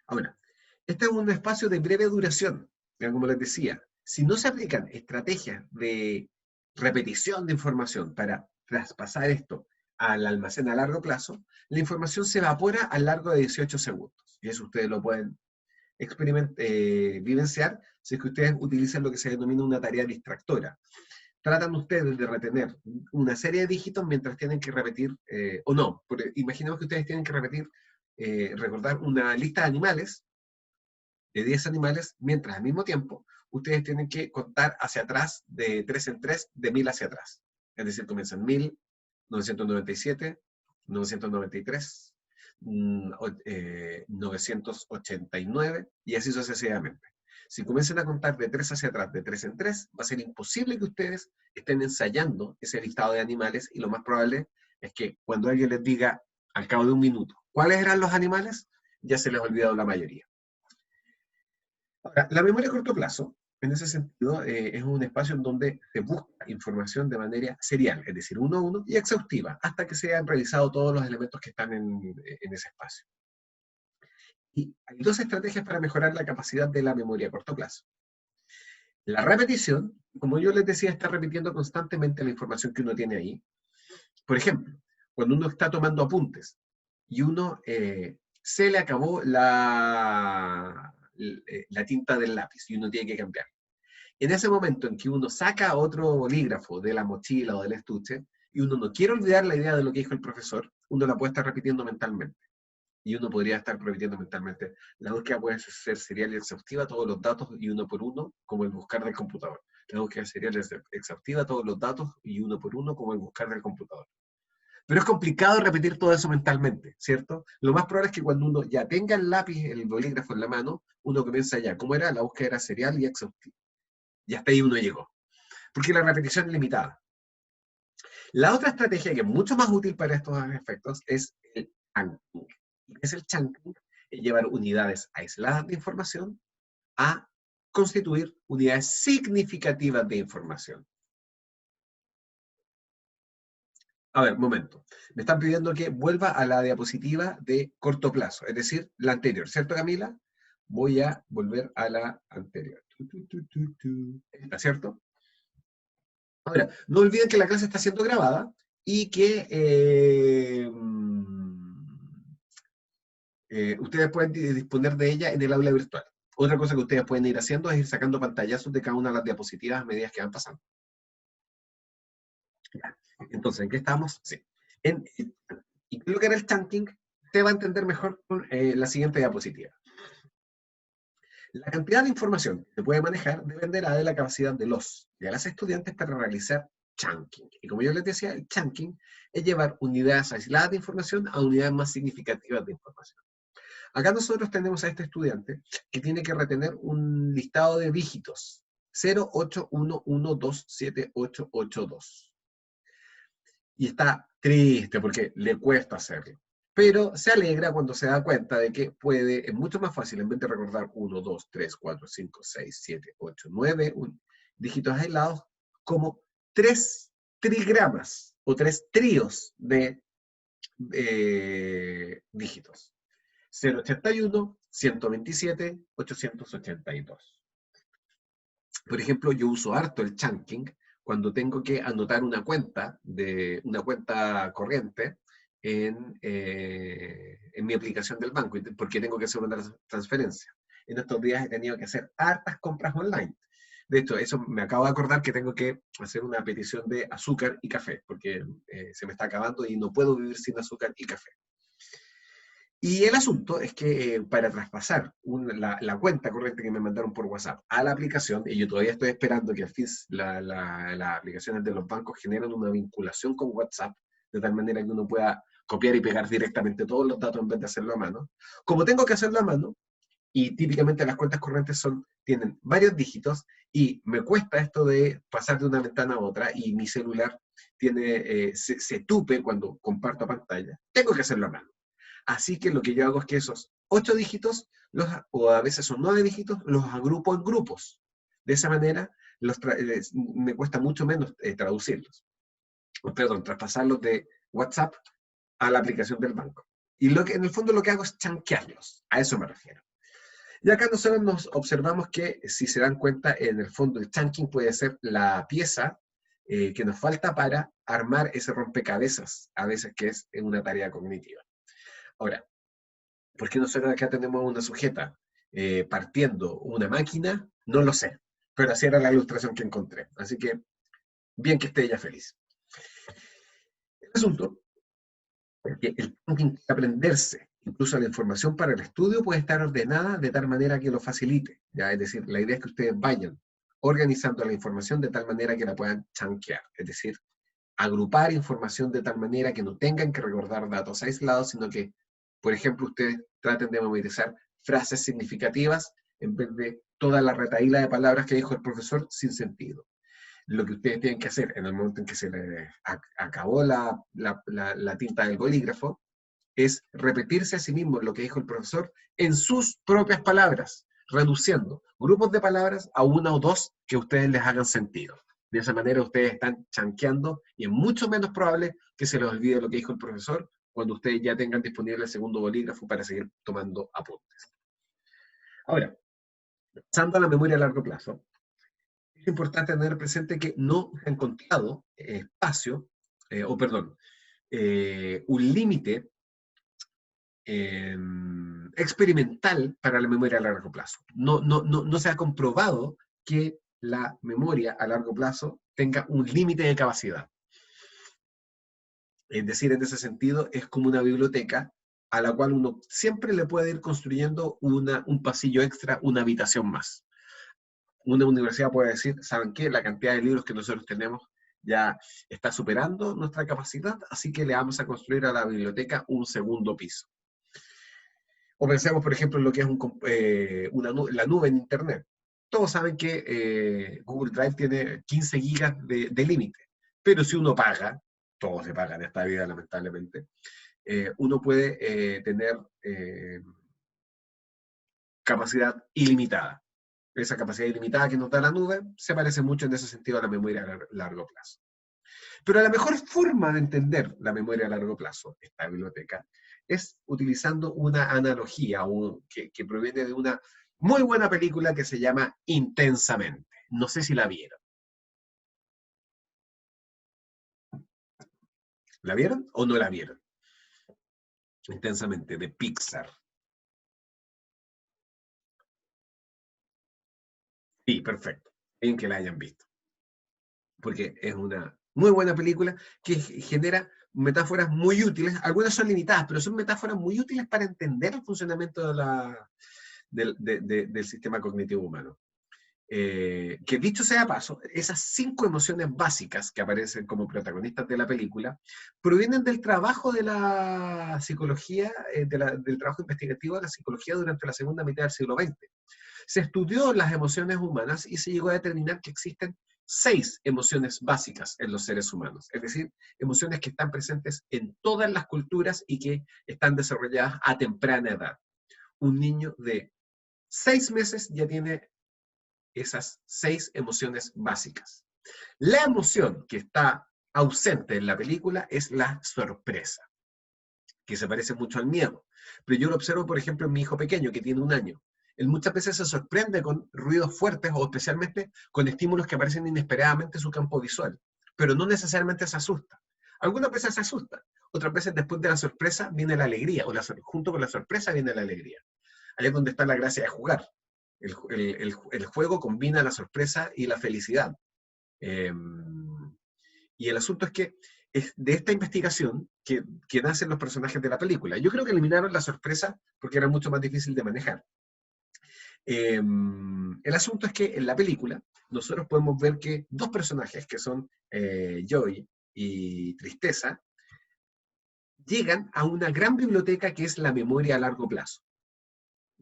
Ahora, este es un espacio de breve duración, como les decía. Si no se aplican estrategias de repetición de información para traspasar esto al almacén a largo plazo, la información se evapora a lo largo de 18 segundos. Y eso ustedes lo pueden vivenciar si es que ustedes utilizan lo que se denomina una tarea distractora. Tratan ustedes de retener una serie de dígitos mientras tienen que repetir, o no, porque imaginemos que ustedes tienen que repetir, recordar una lista de animales, de 10 animales, mientras al mismo tiempo ustedes tienen que contar hacia atrás, de 3 en 3, de 1000 hacia atrás. Es decir, comienzan 1000, 997, 993, 989, y así sucesivamente. Si comienzan a contar de 3 hacia atrás, de 3 en 3, va a ser imposible que ustedes estén ensayando ese listado de animales, y lo más probable es que cuando alguien les diga, al cabo de un minuto, ¿cuáles eran los animales?, ya se les ha olvidado la mayoría. Ahora, la memoria a corto plazo, en ese sentido, es un espacio en donde se busca información de manera serial, es decir, uno a uno, y exhaustiva, hasta que se hayan revisado todos los elementos que están en ese espacio. Y hay 2 estrategias para mejorar la capacidad de la memoria a corto plazo. La repetición, como yo les decía, está repitiendo constantemente la información que uno tiene ahí. Por ejemplo, cuando uno está tomando apuntes y uno se le acabó la tinta del lápiz y uno tiene que cambiar. En ese momento en que uno saca otro bolígrafo de la mochila o del estuche y uno no quiere olvidar la idea de lo que dijo el profesor, uno la puede estar repitiendo mentalmente. Y uno podría estar repitiendo mentalmente. La búsqueda puede ser serial y exhaustiva, todos los datos y uno por uno, como el buscar del computador. La búsqueda serial es exhaustiva, todos los datos y uno por uno, como el buscar del computador. Pero es complicado repetir todo eso mentalmente, ¿cierto? Lo más probable es que cuando uno ya tenga el lápiz, el bolígrafo en la mano, uno comienza ya. ¿Cómo era? La búsqueda era serial y exhaustiva. Y hasta ahí uno llegó. Porque la repetición es limitada. La otra estrategia que es mucho más útil para estos efectos es el chunking. ¿Qué es el chunking? Es llevar unidades aisladas de información a constituir unidades significativas de información. A ver, momento. Me están pidiendo que vuelva a la diapositiva de corto plazo, es decir, la anterior, ¿cierto, Camila? Voy a volver a la anterior. ¿Está cierto? Ahora, no olviden que la clase está siendo grabada y que ustedes pueden disponer de ella en el aula virtual. Otra cosa que ustedes pueden ir haciendo es ir sacando pantallazos de cada una de las diapositivas a medida que van pasando. Entonces, ¿en qué estamos? Sí. Y lo que era el chunking se va a entender mejor con la siguiente diapositiva. La cantidad de información que se puede manejar dependerá de la capacidad de los y de las estudiantes para realizar chunking. Y como yo les decía, el chunking es llevar unidades aisladas de información a unidades más significativas de información. Acá nosotros tenemos a este estudiante que tiene que retener un listado de dígitos. 081127882. Y está triste porque le cuesta hacerlo. Pero se alegra cuando se da cuenta de que puede, es mucho más fácil, en vez de recordar 1, 2, 3, 4, 5, 6, 7, 8, 9 dígitos aislados, como 3 trigramas o 3 tríos de dígitos. 081, 127, 882. Por ejemplo, yo uso harto el chunking cuando tengo que anotar una cuenta corriente en mi aplicación del banco, porque tengo que hacer una transferencia. En estos días he tenido que hacer hartas compras online. De hecho, eso me acabo de acordar que tengo que hacer una petición de azúcar y café, porque se me está acabando y no puedo vivir sin azúcar y café. Y el asunto es que para traspasar la cuenta corriente que me mandaron por WhatsApp a la aplicación, y yo todavía estoy esperando que al fin las aplicaciones de los bancos generen una vinculación con WhatsApp, de tal manera que uno pueda copiar y pegar directamente todos los datos en vez de hacerlo a mano. Como tengo que hacerlo a mano, y típicamente las cuentas corrientes tienen varios dígitos, y me cuesta esto de pasar de una ventana a otra, y mi celular se tupe cuando comparto pantalla, tengo que hacerlo a mano. Así que lo que yo hago es que esos 8 dígitos, o a veces son 9 dígitos, los agrupo en grupos. De esa manera me cuesta mucho menos traducirlos. Perdón, traspasarlos de WhatsApp a la aplicación del banco. Y en el fondo lo que hago es chunkearlos. A eso me refiero. Y acá nosotros nos observamos que, si se dan cuenta, en el fondo el chunking puede ser la pieza que nos falta para armar ese rompecabezas, a veces que es en una tarea cognitiva. Ahora, ¿por qué nosotros acá tenemos una sujeta partiendo una máquina? No lo sé, pero así era la ilustración que encontré. Así que, bien que esté ella feliz. El asunto es que el chunking tiene que aprenderse. Incluso la información para el estudio puede estar ordenada de tal manera que lo facilite. ¿Ya? Es decir, la idea es que ustedes vayan organizando la información de tal manera que la puedan chunkear. Es decir, agrupar información de tal manera que no tengan que recordar datos aislados, sino que, por ejemplo, ustedes traten de memorizar frases significativas en vez de toda la retahíla de palabras que dijo el profesor sin sentido. Lo que ustedes tienen que hacer en el momento en que se les acabó la tinta del bolígrafo es repetirse a sí mismos lo que dijo el profesor en sus propias palabras, reduciendo grupos de palabras a una o dos que a ustedes les hagan sentido. De esa manera ustedes están chanqueando y es mucho menos probable que se les olvide lo que dijo el profesor cuando ustedes ya tengan disponible el segundo bolígrafo para seguir tomando apuntes. Ahora, pasando a la memoria a largo plazo, es importante tener presente que no se ha encontrado un límite experimental para la memoria a largo plazo. No se ha comprobado que la memoria a largo plazo tenga un límite de capacidad. Es decir, en ese sentido, es como una biblioteca a la cual uno siempre le puede ir construyendo un pasillo extra, una habitación más. Una universidad puede decir, ¿saben qué? La cantidad de libros que nosotros tenemos ya está superando nuestra capacidad, así que le vamos a construir a la biblioteca un segundo piso. O pensemos, por ejemplo, en lo que es la nube en Internet. Todos saben que Google Drive tiene 15 gigas de límite, pero si uno paga, todos se pagan en esta vida lamentablemente, uno puede tener capacidad ilimitada. Esa capacidad ilimitada que nos da la nube se parece mucho en ese sentido a la memoria a largo plazo. Pero la mejor forma de entender la memoria a largo plazo, esta biblioteca, es utilizando una analogía que proviene de una muy buena película que se llama Intensamente. No sé si la vieron. ¿La vieron o no la vieron? Intensamente, de Pixar. Sí, perfecto. En que la hayan visto. Porque es una muy buena película que genera metáforas muy útiles. Algunas son limitadas, pero son metáforas muy útiles para entender el funcionamiento del sistema cognitivo humano. Que dicho sea paso, esas 5 emociones básicas que aparecen como protagonistas de la película provienen del trabajo de la psicología, del trabajo investigativo de la psicología durante la segunda mitad del siglo XX. Se estudió las emociones humanas y se llegó a determinar que existen 6 emociones básicas en los seres humanos, es decir, emociones que están presentes en todas las culturas y que están desarrolladas a temprana edad. Un niño de 6 meses ya tiene esas 6 emociones básicas. La emoción que está ausente en la película es la sorpresa, que se parece mucho al miedo. Pero yo lo observo, por ejemplo, en mi hijo pequeño, que tiene 1 año. Él muchas veces se sorprende con ruidos fuertes o especialmente con estímulos que aparecen inesperadamente en su campo visual, pero no necesariamente se asusta. Algunas veces se asusta, otras veces después de la sorpresa viene la alegría, junto con la sorpresa viene la alegría. Ahí es donde está la gracia de jugar. El juego combina la sorpresa y la felicidad. Y el asunto es que es de esta investigación que nacen los personajes de la película. Yo creo que eliminaron la sorpresa porque era mucho más difícil de manejar. El asunto es que en la película nosotros podemos ver que 2 personajes, que son Joy y Tristeza, llegan a una gran biblioteca que es la memoria a largo plazo,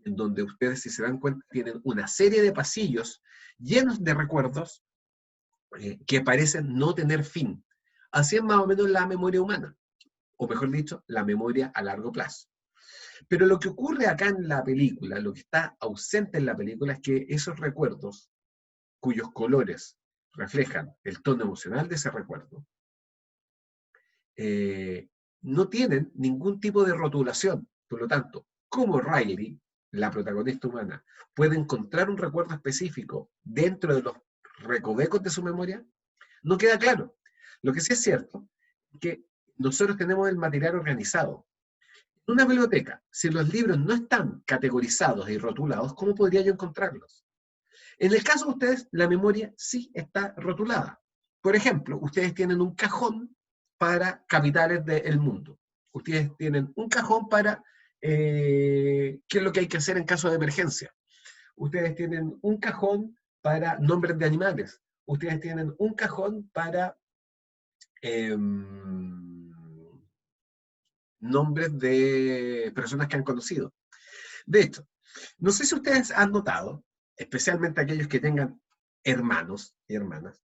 en donde ustedes, si se dan cuenta, tienen una serie de pasillos llenos de recuerdos que parecen no tener fin. Así es más o menos la memoria humana, o mejor dicho, la memoria a largo plazo. Pero lo que ocurre acá en la película, lo que está ausente en la película, es que esos recuerdos, cuyos colores reflejan el tono emocional de ese recuerdo, no tienen ningún tipo de rotulación. Por lo tanto, como Riley, la protagonista humana, puede encontrar un recuerdo específico dentro de los recovecos de su memoria, no queda claro. Lo que sí es cierto es que nosotros tenemos el material organizado. En una biblioteca, si los libros no están categorizados y rotulados, ¿cómo podría yo encontrarlos? En el caso de ustedes, la memoria sí está rotulada. Por ejemplo, ustedes tienen un cajón para capitales del mundo. Ustedes tienen un cajón para qué es lo que hay que hacer en caso de emergencia. Ustedes tienen un cajón para nombres de animales. Ustedes tienen un cajón para nombres de personas que han conocido. De hecho, no sé si ustedes han notado, especialmente aquellos que tengan hermanos y hermanas,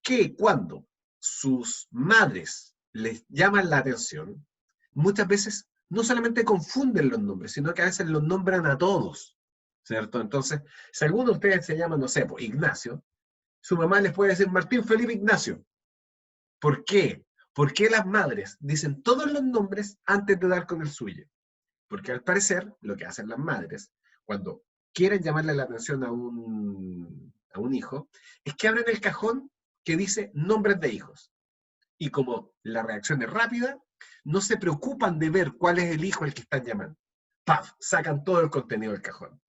que cuando sus madres les llaman la atención, muchas veces no solamente confunden los nombres, sino que a veces los nombran a todos, ¿cierto? Entonces, si alguno de ustedes se llama, no sé, pues, Ignacio, su mamá les puede decir Martín Felipe Ignacio. ¿Por qué? ¿Por qué las madres dicen todos los nombres antes de dar con el suyo? Porque al parecer, lo que hacen las madres, cuando quieren llamarle la atención a un hijo, es que abren el cajón que dice nombres de hijos. Y como la reacción es rápida, no se preocupan de ver cuál es el hijo al que están llamando. ¡Paf! Sacan todo el contenido del cajón.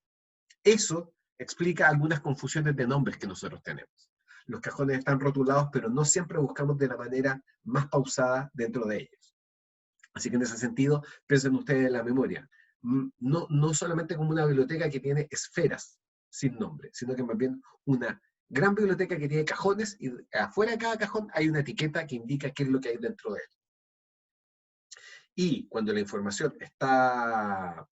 Eso explica algunas confusiones de nombres que nosotros tenemos. Los cajones están rotulados, pero no siempre buscamos de la manera más pausada dentro de ellos. Así que en ese sentido, piensen ustedes en la memoria. No solamente como una biblioteca que tiene esferas sin nombre, sino que más bien una gran biblioteca que tiene cajones y afuera de cada cajón hay una etiqueta que indica qué es lo que hay dentro de él. Y cuando la información está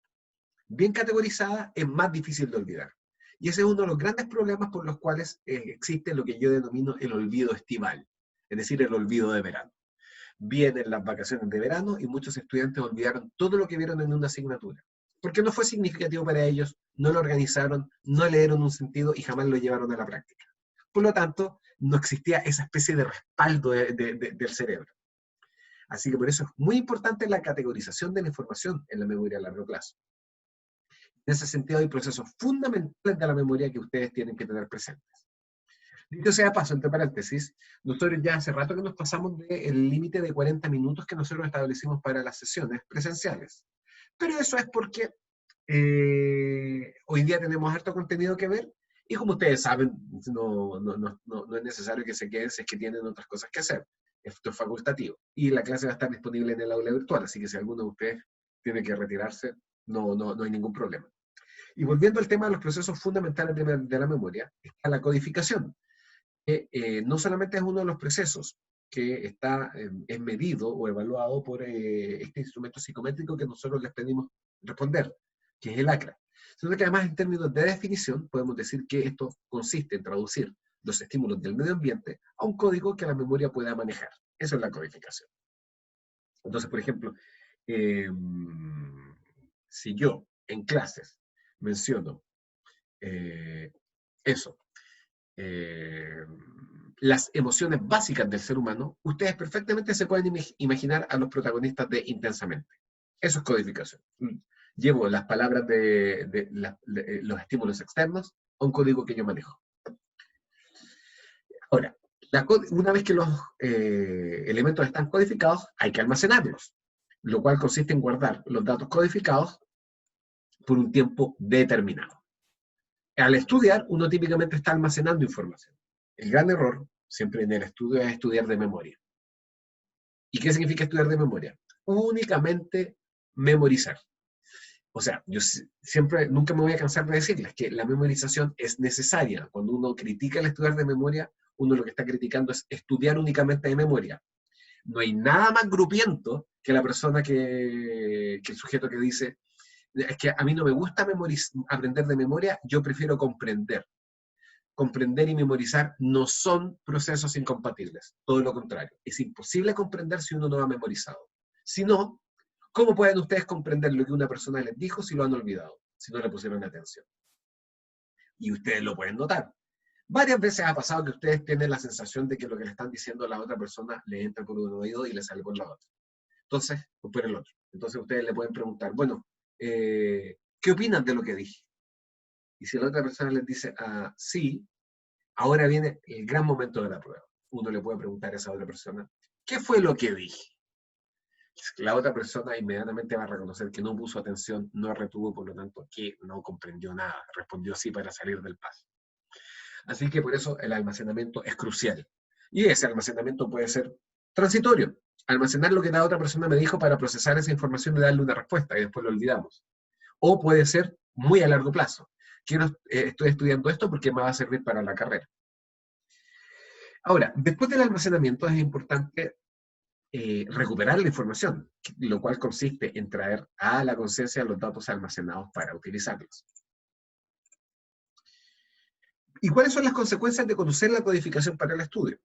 bien categorizada, es más difícil de olvidar. Y ese es uno de los grandes problemas por los cuales existe lo que yo denomino el olvido estival, es decir, el olvido de verano. Vienen las vacaciones de verano y muchos estudiantes olvidaron todo lo que vieron en una asignatura, porque no fue significativo para ellos, no lo organizaron, no le dieron un sentido y jamás lo llevaron a la práctica. Por lo tanto, no existía esa especie de respaldo del cerebro. Así que por eso es muy importante la categorización de la información en la memoria a largo plazo. En ese sentido, hay procesos fundamentales de la memoria que ustedes tienen que tener presentes. Dicho sea paso, entre paréntesis, nosotros ya hace rato que nos pasamos del límite de 40 minutos que nosotros establecimos para las sesiones presenciales. Pero eso es porque hoy día tenemos harto contenido que ver y como ustedes saben, no es necesario que se queden si es que tienen otras cosas que hacer. Esto es facultativo. Y la clase va a estar disponible en el aula virtual, así que si alguno de ustedes tiene que retirarse, no hay ningún problema. Y volviendo al tema de los procesos fundamentales de la memoria, está la codificación, que no solamente es uno de los procesos que es medido o evaluado por este instrumento psicométrico que nosotros les pedimos responder, que es el ACRA, sino que además en términos de definición podemos decir que esto consiste en traducir los estímulos del medio ambiente a un código que la memoria pueda manejar. Eso es la codificación. Entonces, por ejemplo, si yo en clases menciono eso, las emociones básicas del ser humano, ustedes perfectamente se pueden imaginar a los protagonistas de Intensamente. Eso es codificación. Llevo las palabras de los estímulos externos a un código que yo manejo. Ahora, una vez que los elementos están codificados, hay que almacenarlos, lo cual consiste en guardar los datos codificados por un tiempo determinado. Al estudiar, uno típicamente está almacenando información. El gran error, siempre en el estudio, es estudiar de memoria. ¿Y qué significa estudiar de memoria? Únicamente memorizar. O sea, yo nunca me voy a cansar de decirles que la memorización es necesaria. Cuando uno critica el estudiar de memoria, uno lo que está criticando es estudiar únicamente de memoria. No hay nada más grupiento que la persona que el sujeto que dice, es que a mí no me gusta aprender de memoria, yo prefiero comprender. Comprender y memorizar no son procesos incompatibles, todo lo contrario. Es imposible comprender si uno no ha memorizado. Si no, ¿cómo pueden ustedes comprender lo que una persona les dijo si lo han olvidado, si no le pusieron atención? Y ustedes lo pueden notar. Varias veces ha pasado que ustedes tienen la sensación de que lo que le están diciendo a la otra persona le entra por un oído y le sale por la otra. Entonces, o por el otro. Entonces ustedes le pueden preguntar, bueno, ¿qué opinan de lo que dije? Y si la otra persona les dice, sí, ahora viene el gran momento de la prueba. Uno le puede preguntar a esa otra persona, ¿qué fue lo que dije? La otra persona inmediatamente va a reconocer que no puso atención, no retuvo, por lo tanto, que no comprendió nada. Respondió sí para salir del paso. Así que por eso el almacenamiento es crucial. Y ese almacenamiento puede ser transitorio. Almacenar lo que la otra persona me dijo para procesar esa información y darle una respuesta y después lo olvidamos. O puede ser muy a largo plazo. Estoy estudiando esto porque me va a servir para la carrera. Ahora, después del almacenamiento es importante recuperar la información, lo cual consiste en traer a la conciencia los datos almacenados para utilizarlos. ¿Y cuáles son las consecuencias de conocer la codificación para el estudio?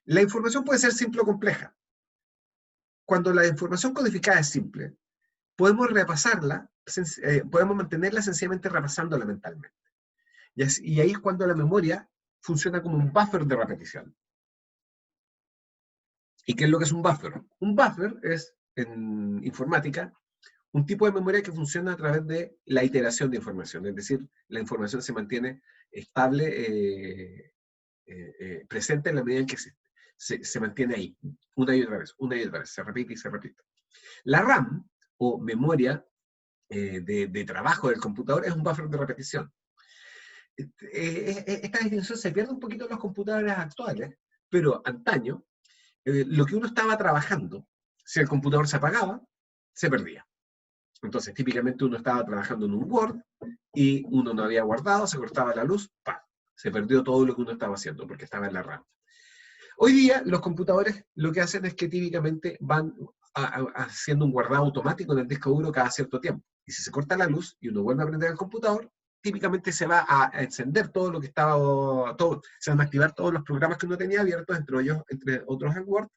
La información puede ser simple o compleja. Cuando la información codificada es simple, podemos repasarla, podemos mantenerla sencillamente repasándola mentalmente. Y ahí es cuando la memoria funciona como un buffer de repetición. ¿Y qué es lo que es un buffer? Un buffer es, en informática, un tipo de memoria que funciona a través de la iteración de información, es decir, la información se mantiene estable, presente en la medida en que se mantiene ahí, una y otra vez, se repite y se repite. La RAM, o memoria de trabajo del computador, es un buffer de repetición. Esta distinción se pierde un poquito en los computadores actuales, pero antaño, lo que uno estaba trabajando, si el computador se apagaba, se perdía. Entonces, típicamente uno estaba trabajando en un Word y uno no había guardado, se cortaba la luz, ¡pam! Se perdió todo lo que uno estaba haciendo porque estaba en la RAM. Hoy día los computadores lo que hacen es que típicamente van haciendo un guardado automático en el disco duro cada cierto tiempo. Y si se corta la luz y uno vuelve a prender el computador, típicamente se va a encender todo lo que estaba, se van a activar todos los programas que uno tenía abiertos, entre otros el Word,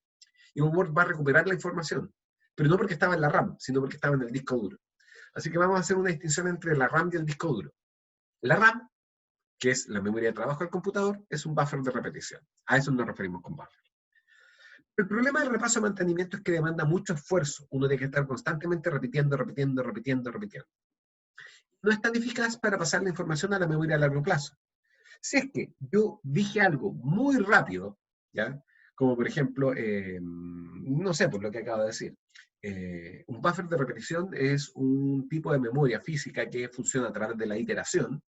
y un Word va a recuperar la información. Pero no porque estaba en la RAM, sino porque estaba en el disco duro. Así que vamos a hacer una distinción entre la RAM y el disco duro. La RAM, que es la memoria de trabajo del computador, es un buffer de repetición. A eso nos referimos con buffer. El problema del repaso de mantenimiento es que demanda mucho esfuerzo. Uno tiene que estar constantemente repitiendo. No es tan eficaz para pasar la información a la memoria a largo plazo. Si es que yo dije algo muy rápido, ¿ya? Como por ejemplo, no sé, por lo que acabo de decir, un buffer de repetición es un tipo de memoria física que funciona a través de la iteración.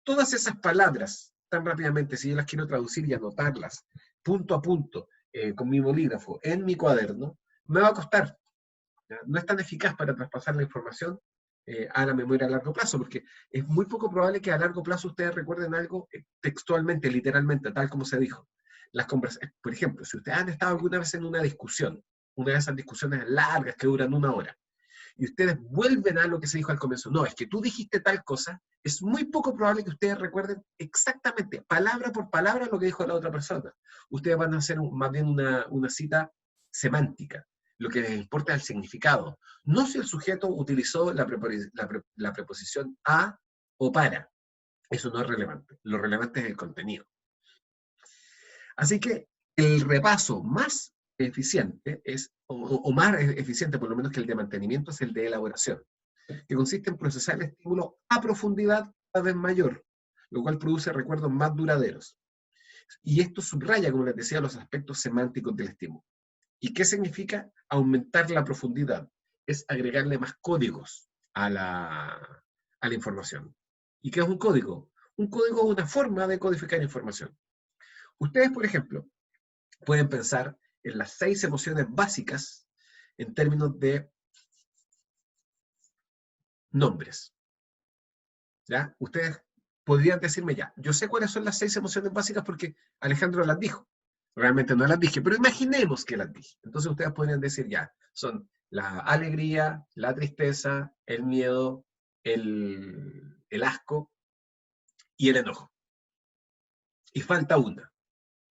Todas esas palabras, tan rápidamente, si yo las quiero traducir y anotarlas punto a punto, con mi bolígrafo, en mi cuaderno, me va a costar. ¿Ya? No es tan eficaz para traspasar la información a la memoria a largo plazo, porque es muy poco probable que a largo plazo ustedes recuerden algo textualmente, literalmente, tal como se dijo. Por ejemplo, si ustedes han estado alguna vez en una discusión, una de esas discusiones largas que duran 1 hora, y ustedes vuelven a lo que se dijo al comienzo, no, es que tú dijiste tal cosa, es muy poco probable que ustedes recuerden exactamente, palabra por palabra, lo que dijo la otra persona. Ustedes van a hacer más bien una cita semántica. Lo que les importa es el significado. No si el sujeto utilizó la preposición a o para. Eso no es relevante. Lo relevante es el contenido. Así que el repaso más eficiente o más eficiente por lo menos que el de mantenimiento, es el de elaboración, que consiste en procesar el estímulo a profundidad cada vez mayor, lo cual produce recuerdos más duraderos. Y esto subraya, como les decía, los aspectos semánticos del estímulo. ¿Y qué significa aumentar la profundidad? Es agregarle más códigos a la información. ¿Y qué es un código? Un código es una forma de codificar información. Ustedes, por ejemplo, pueden pensar en las 6 emociones básicas en términos de nombres. ¿Ya? Ustedes podrían decirme ya, yo sé cuáles son las 6 emociones básicas porque Alejandro las dijo. Realmente no las dije, pero imaginemos que las dije. Entonces ustedes podrían decir ya, son la alegría, la tristeza, el miedo, el asco y el enojo. Y falta una.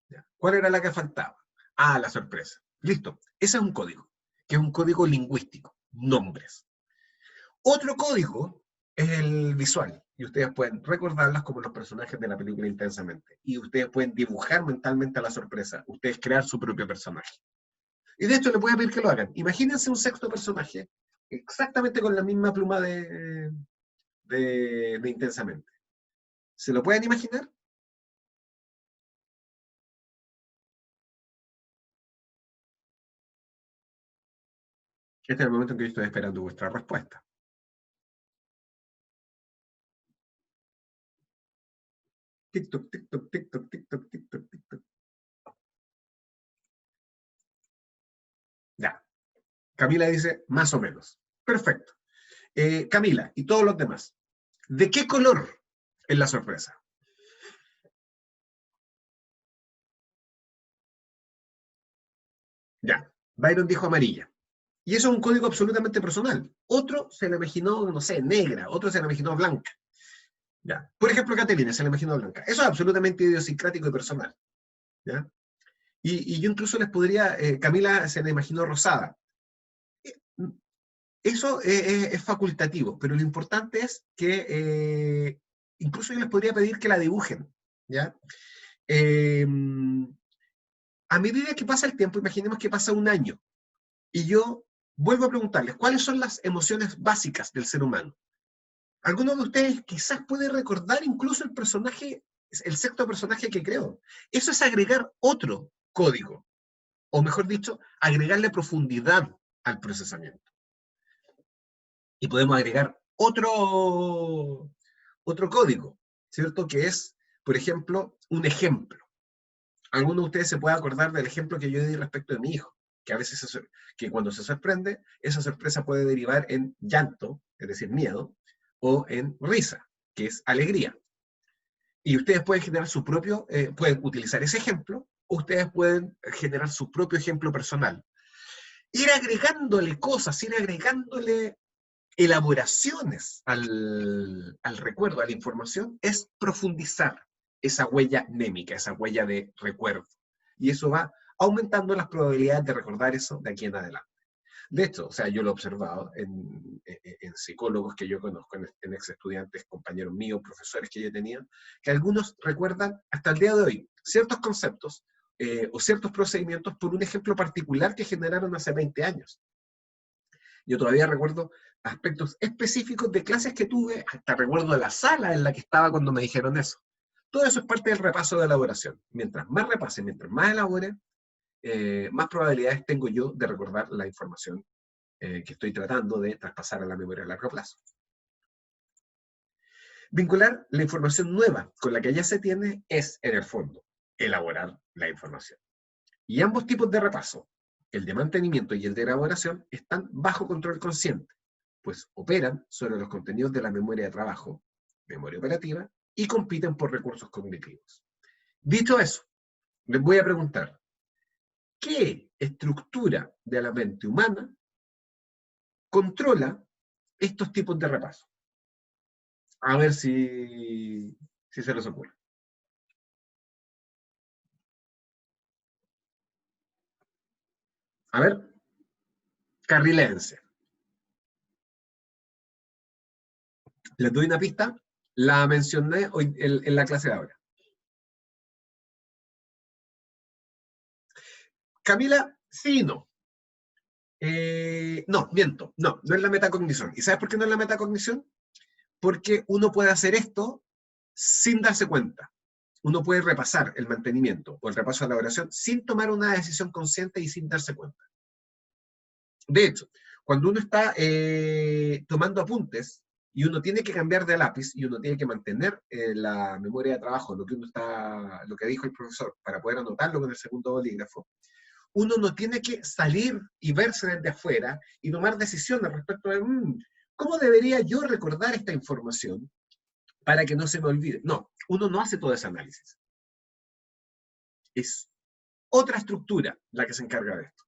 ¿Ya? ¿Cuál era la que faltaba? Ah, la sorpresa. Listo. Ese es un código, que es un código lingüístico, nombres. Otro código es el visual, y ustedes pueden recordarlas como los personajes de la película intensamente. Y ustedes pueden dibujar mentalmente a la sorpresa, ustedes crear su propio personaje. Y de hecho les voy a pedir que lo hagan. Imagínense un sexto personaje, exactamente con la misma pluma de intensamente. ¿Se lo pueden imaginar? Este es el momento en que yo estoy esperando vuestra respuesta. TikTok, TikTok, TikTok, TikTok, TikTok, TikTok. Ya. Camila dice, más o menos. Perfecto. Camila y todos los demás, ¿de qué color es la sorpresa? Ya. Byron dijo amarilla. Y eso es un código absolutamente personal. Otro se le imaginó, no sé, negra. Otro se le imaginó blanca. ¿Ya? Por ejemplo, Catalina se le imaginó blanca. Eso es absolutamente idiosincrático y personal. ¿Ya? Y yo incluso les podría, Camila se le imaginó rosada. Eso es facultativo, pero lo importante es que incluso yo les podría pedir que la dibujen. ¿Ya? Eh, a medida que pasa el tiempo, imaginemos que pasa un año, y yo vuelvo a preguntarles, ¿cuáles son las emociones básicas del ser humano? Algunos de ustedes quizás puede recordar incluso el personaje, el sexto personaje que creó. Eso es agregar otro código, o mejor dicho, agregarle profundidad al procesamiento. Y podemos agregar otro código, ¿cierto? Que es, por ejemplo, un ejemplo. Alguno de ustedes se puede acordar del ejemplo que yo di respecto de mi hijo, que a veces que cuando se sorprende, esa sorpresa puede derivar en llanto, es decir, miedo, o en risa, que es alegría. Y ustedes pueden generar su propio, pueden utilizar ese ejemplo, o ustedes pueden generar su propio ejemplo personal. Ir agregándole cosas, ir agregándole elaboraciones al recuerdo, a la información, es profundizar esa huella mnémica, esa huella de recuerdo. Y eso va aumentando las probabilidades de recordar eso de aquí en adelante. De hecho, o sea, yo lo he observado en psicólogos que yo conozco, en ex estudiantes, compañeros míos, profesores que yo tenía, que algunos recuerdan hasta el día de hoy ciertos conceptos o ciertos procedimientos por un ejemplo particular que generaron hace 20 años. Yo todavía recuerdo aspectos específicos de clases que tuve, hasta recuerdo la sala en la que estaba cuando me dijeron eso. Todo eso es parte del repaso de elaboración. Mientras más repase, mientras más elabore, más probabilidades tengo yo de recordar la información que estoy tratando de traspasar a la memoria a largo plazo. Vincular la información nueva con la que ya se tiene es, en el fondo, elaborar la información. Y ambos tipos de repaso, el de mantenimiento y el de elaboración, están bajo control consciente, pues operan sobre los contenidos de la memoria de trabajo, memoria operativa, y compiten por recursos cognitivos. Dicho eso, les voy a preguntar, ¿qué estructura de la mente humana controla estos tipos de repaso? A ver si se les ocurre. A ver, carrilense. Les doy una pista. La mencioné hoy en la clase de ahora. Camila, sí y no. No, miento. No, no es la metacognición. ¿Y sabes por qué no es la metacognición? Porque uno puede hacer esto sin darse cuenta. Uno puede repasar el mantenimiento o el repaso de la elaboración sin tomar una decisión consciente y sin darse cuenta. De hecho, cuando uno está tomando apuntes y uno tiene que cambiar de lápiz y uno tiene que mantener la memoria de trabajo, lo que dijo el profesor, para poder anotarlo con el segundo bolígrafo, uno no tiene que salir y verse desde afuera y tomar decisiones respecto de ¿cómo debería yo recordar esta información para que no se me olvide? No, uno no hace todo ese análisis. Es otra estructura la que se encarga de esto.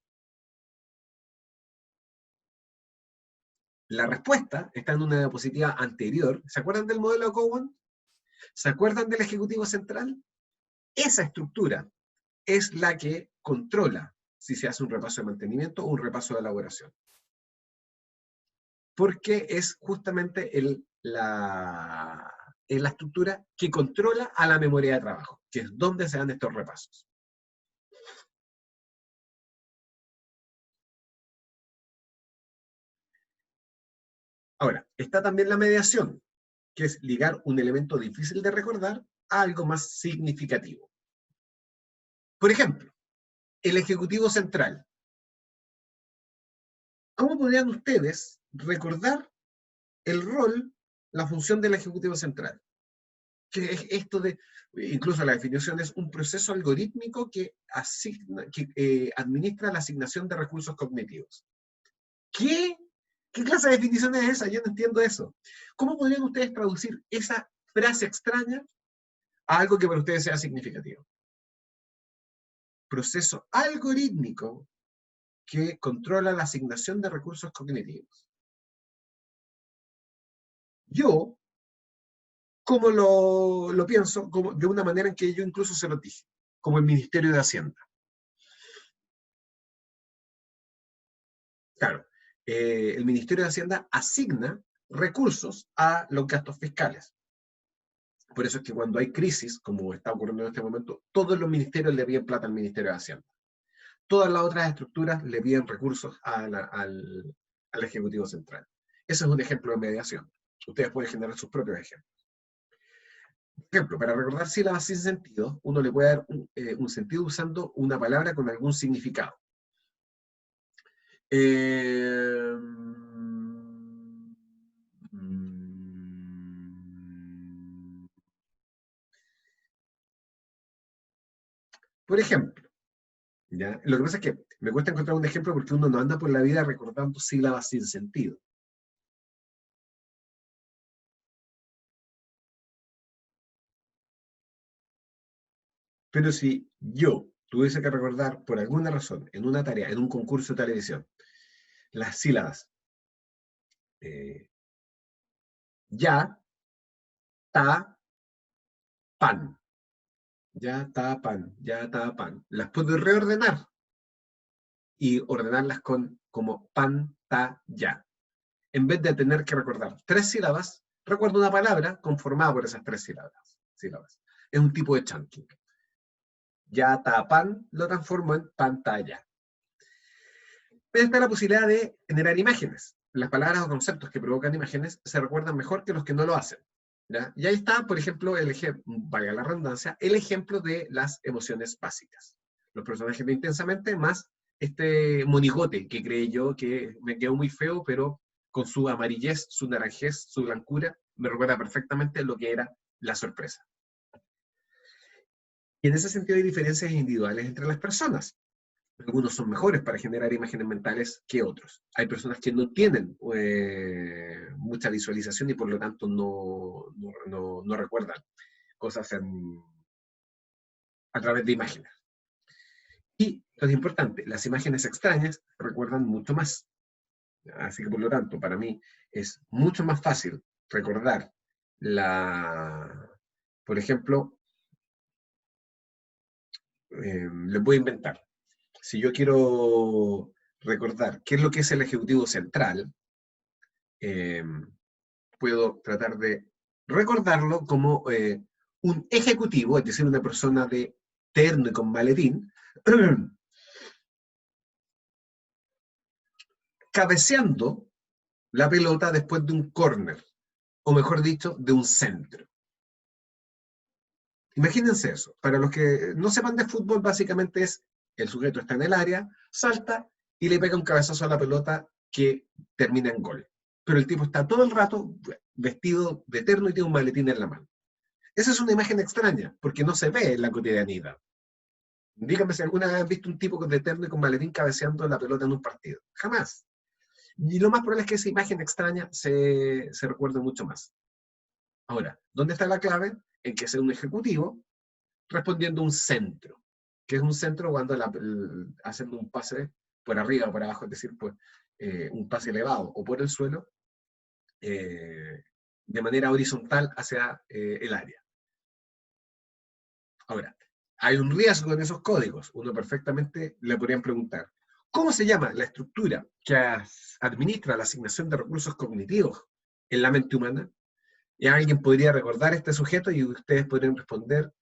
La respuesta está en una diapositiva anterior. ¿Se acuerdan del modelo de Cowan? ¿Se acuerdan del Ejecutivo Central? Esa estructura es la que controla si se hace un repaso de mantenimiento o un repaso de elaboración. Porque es justamente la estructura que controla a la memoria de trabajo, que es donde se dan estos repasos. Ahora, está también la mediación, que es ligar un elemento difícil de recordar a algo más significativo. Por ejemplo, el Ejecutivo Central. ¿Cómo podrían ustedes recordar el rol, la función del Ejecutivo Central? Que es esto de, incluso la definición es un proceso algorítmico que administra la asignación de recursos cognitivos. ¿Qué? ¿Qué clase de definición es esa? Yo no entiendo eso. ¿Cómo podrían ustedes traducir esa frase extraña a algo que para ustedes sea significativo? Proceso algorítmico que controla la asignación de recursos cognitivos. Yo, como lo pienso, como, de una manera en que yo incluso se lo dije, como el Ministerio de Hacienda. Claro, el Ministerio de Hacienda asigna recursos a los gastos fiscales. Por eso es que cuando hay crisis, como está ocurriendo en este momento, todos los ministerios le piden plata al Ministerio de Hacienda. Todas las otras estructuras le piden recursos al Ejecutivo Central. Ese es un ejemplo de mediación. Ustedes pueden generar sus propios ejemplos. Por ejemplo, para recordar sílabas sin sentido, uno le puede dar un sentido usando una palabra con algún significado. Por ejemplo, ¿ya? Lo que pasa es que me cuesta encontrar un ejemplo porque uno no anda por la vida recordando sílabas sin sentido. Pero si yo tuviese que recordar por alguna razón, en una tarea, en un concurso de televisión, las sílabas eh, ya, ta, pan, ya, ta, pan, ya, ta, pan, las puedo reordenar y ordenarlas como pan, ta, ya. En vez de tener que recordar 3 sílabas, recuerdo una palabra conformada por esas 3 sílabas. Es un tipo de chunking. Ya, ta, pan, lo transformo en pantalla. Pero está la posibilidad de generar imágenes. Las palabras o conceptos que provocan imágenes se recuerdan mejor que los que no lo hacen. ¿Ya? Y ahí está, por ejemplo, valga la redundancia, el ejemplo de las emociones básicas. Los personajes de Intensamente, más este monigote que creé yo, que me quedó muy feo, pero con su amarillez, su naranjez, su blancura, me recuerda perfectamente lo que era la sorpresa. Y en ese sentido hay diferencias individuales entre las personas. Algunos son mejores para generar imágenes mentales que otros. Hay personas que no tienen mucha visualización y por lo tanto no recuerdan cosas a través de imágenes. Y lo es importante, las imágenes extrañas recuerdan mucho más. Así que por lo tanto, para mí es mucho más fácil recordar por ejemplo, les voy a inventar. Si yo quiero recordar qué es lo que es el Ejecutivo Central, eh, puedo tratar de recordarlo como un ejecutivo, es decir, una persona de terno y con maletín, cabeceando la pelota después de un córner, o mejor dicho, de un centro. Imagínense eso. Para los que no sepan de fútbol, básicamente es el sujeto está en el área, salta y le pega un cabezazo a la pelota que termina en gol. Pero el tipo está todo el rato vestido de terno y tiene un maletín en la mano. Esa es una imagen extraña, porque no se ve en la cotidianidad. Dígame si alguna vez han visto un tipo de terno y con maletín cabeceando la pelota en un partido. Jamás. Y lo más probable es que esa imagen extraña se recuerde mucho más. Ahora, ¿dónde está la clave? En que sea un ejecutivo respondiendo a un centro, que es un centro cuando hacen un pase por arriba o por abajo, es decir, pues, un pase elevado o por el suelo, de manera horizontal hacia el área. Ahora, hay un riesgo en esos códigos. Uno perfectamente le podrían preguntar, ¿cómo se llama la estructura que administra la asignación de recursos cognitivos en la mente humana? Y alguien podría recordar este sujeto y ustedes podrían responder,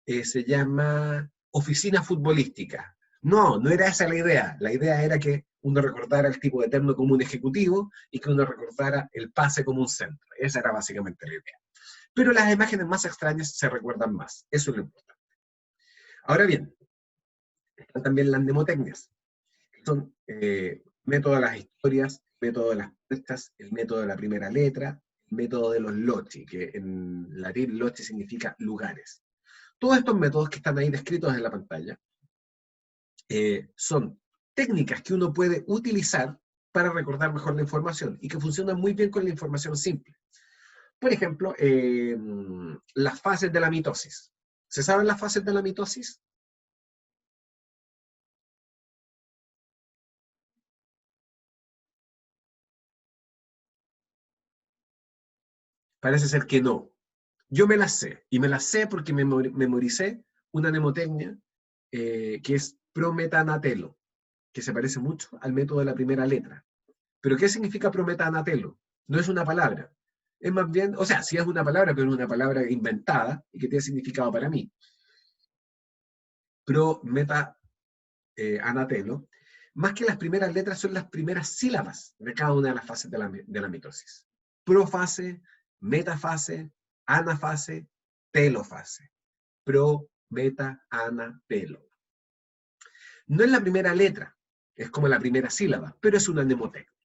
se llama oficina futbolística. No, no era esa la idea. La idea era que uno recordara el tipo de terno como un ejecutivo y que uno recordara el pase como un centro. Esa era básicamente la idea. Pero las imágenes más extrañas se recuerdan más. Eso es lo importante. Ahora bien, están también las mnemotecnias. Son método de las historias, método de las puestas, el método de la primera letra, el método de los loci, que en latín loci significa lugares. Todos estos métodos que están ahí descritos en la pantalla son técnicas que uno puede utilizar para recordar mejor la información y que funcionan muy bien con la información simple. Por ejemplo, las fases de la mitosis. ¿Se saben las fases de la mitosis? Parece ser que no. Yo me las sé, y me las sé porque memoricé una mnemotecnia que es prometanatelo, que se parece mucho al método de la primera letra. ¿Pero qué significa prometanatelo? No es una palabra. Es más bien, o sea, sí es una palabra, pero es una palabra inventada y que tiene significado para mí. Anatelo, más que las primeras letras, son las primeras sílabas de cada una de las fases de la mitosis. Profase, metafase, anafase, telofase. Pro, meta, ana, telo. No es la primera letra, es como la primera sílaba, pero es una mnemotecnia.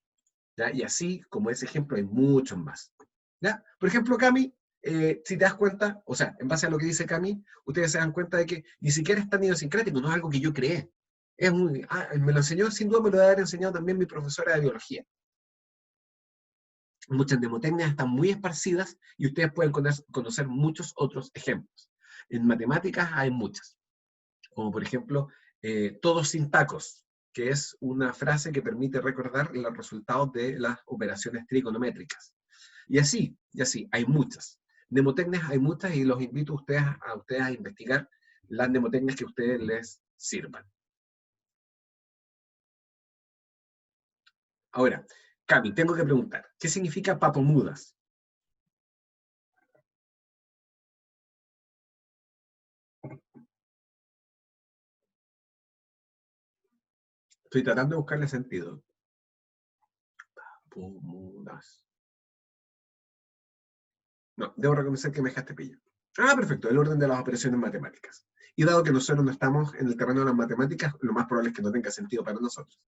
¿Ya? Y así, como ese ejemplo, hay muchos más. ¿Ya? Por ejemplo, Cami, si te das cuenta, o sea, en base a lo que dice Cami, ustedes se dan cuenta de que ni siquiera es tan idiosincrático, no es algo que yo creé. Me lo enseñó, sin duda me lo debe haber enseñado también mi profesora de biología. Muchas mnemotecnias están muy esparcidas y ustedes pueden conocer muchos otros ejemplos. En matemáticas hay muchas. como por ejemplo, todos sin tacos, que es una frase que permite recordar los resultados de las operaciones trigonométricas. Y así, hay muchas. Mnemotecnias hay muchas y los invito a ustedes a investigar las mnemotecnias que a ustedes les sirvan. Ahora, Cami, tengo que preguntar, ¿qué significa papomudas? Estoy tratando de buscarle sentido. Papomudas. No, debo reconocer que me dejaste pillo. Ah, perfecto, el orden de las operaciones matemáticas. Y dado que nosotros no estamos en el terreno de las matemáticas, lo más probable es que no tenga sentido para nosotros.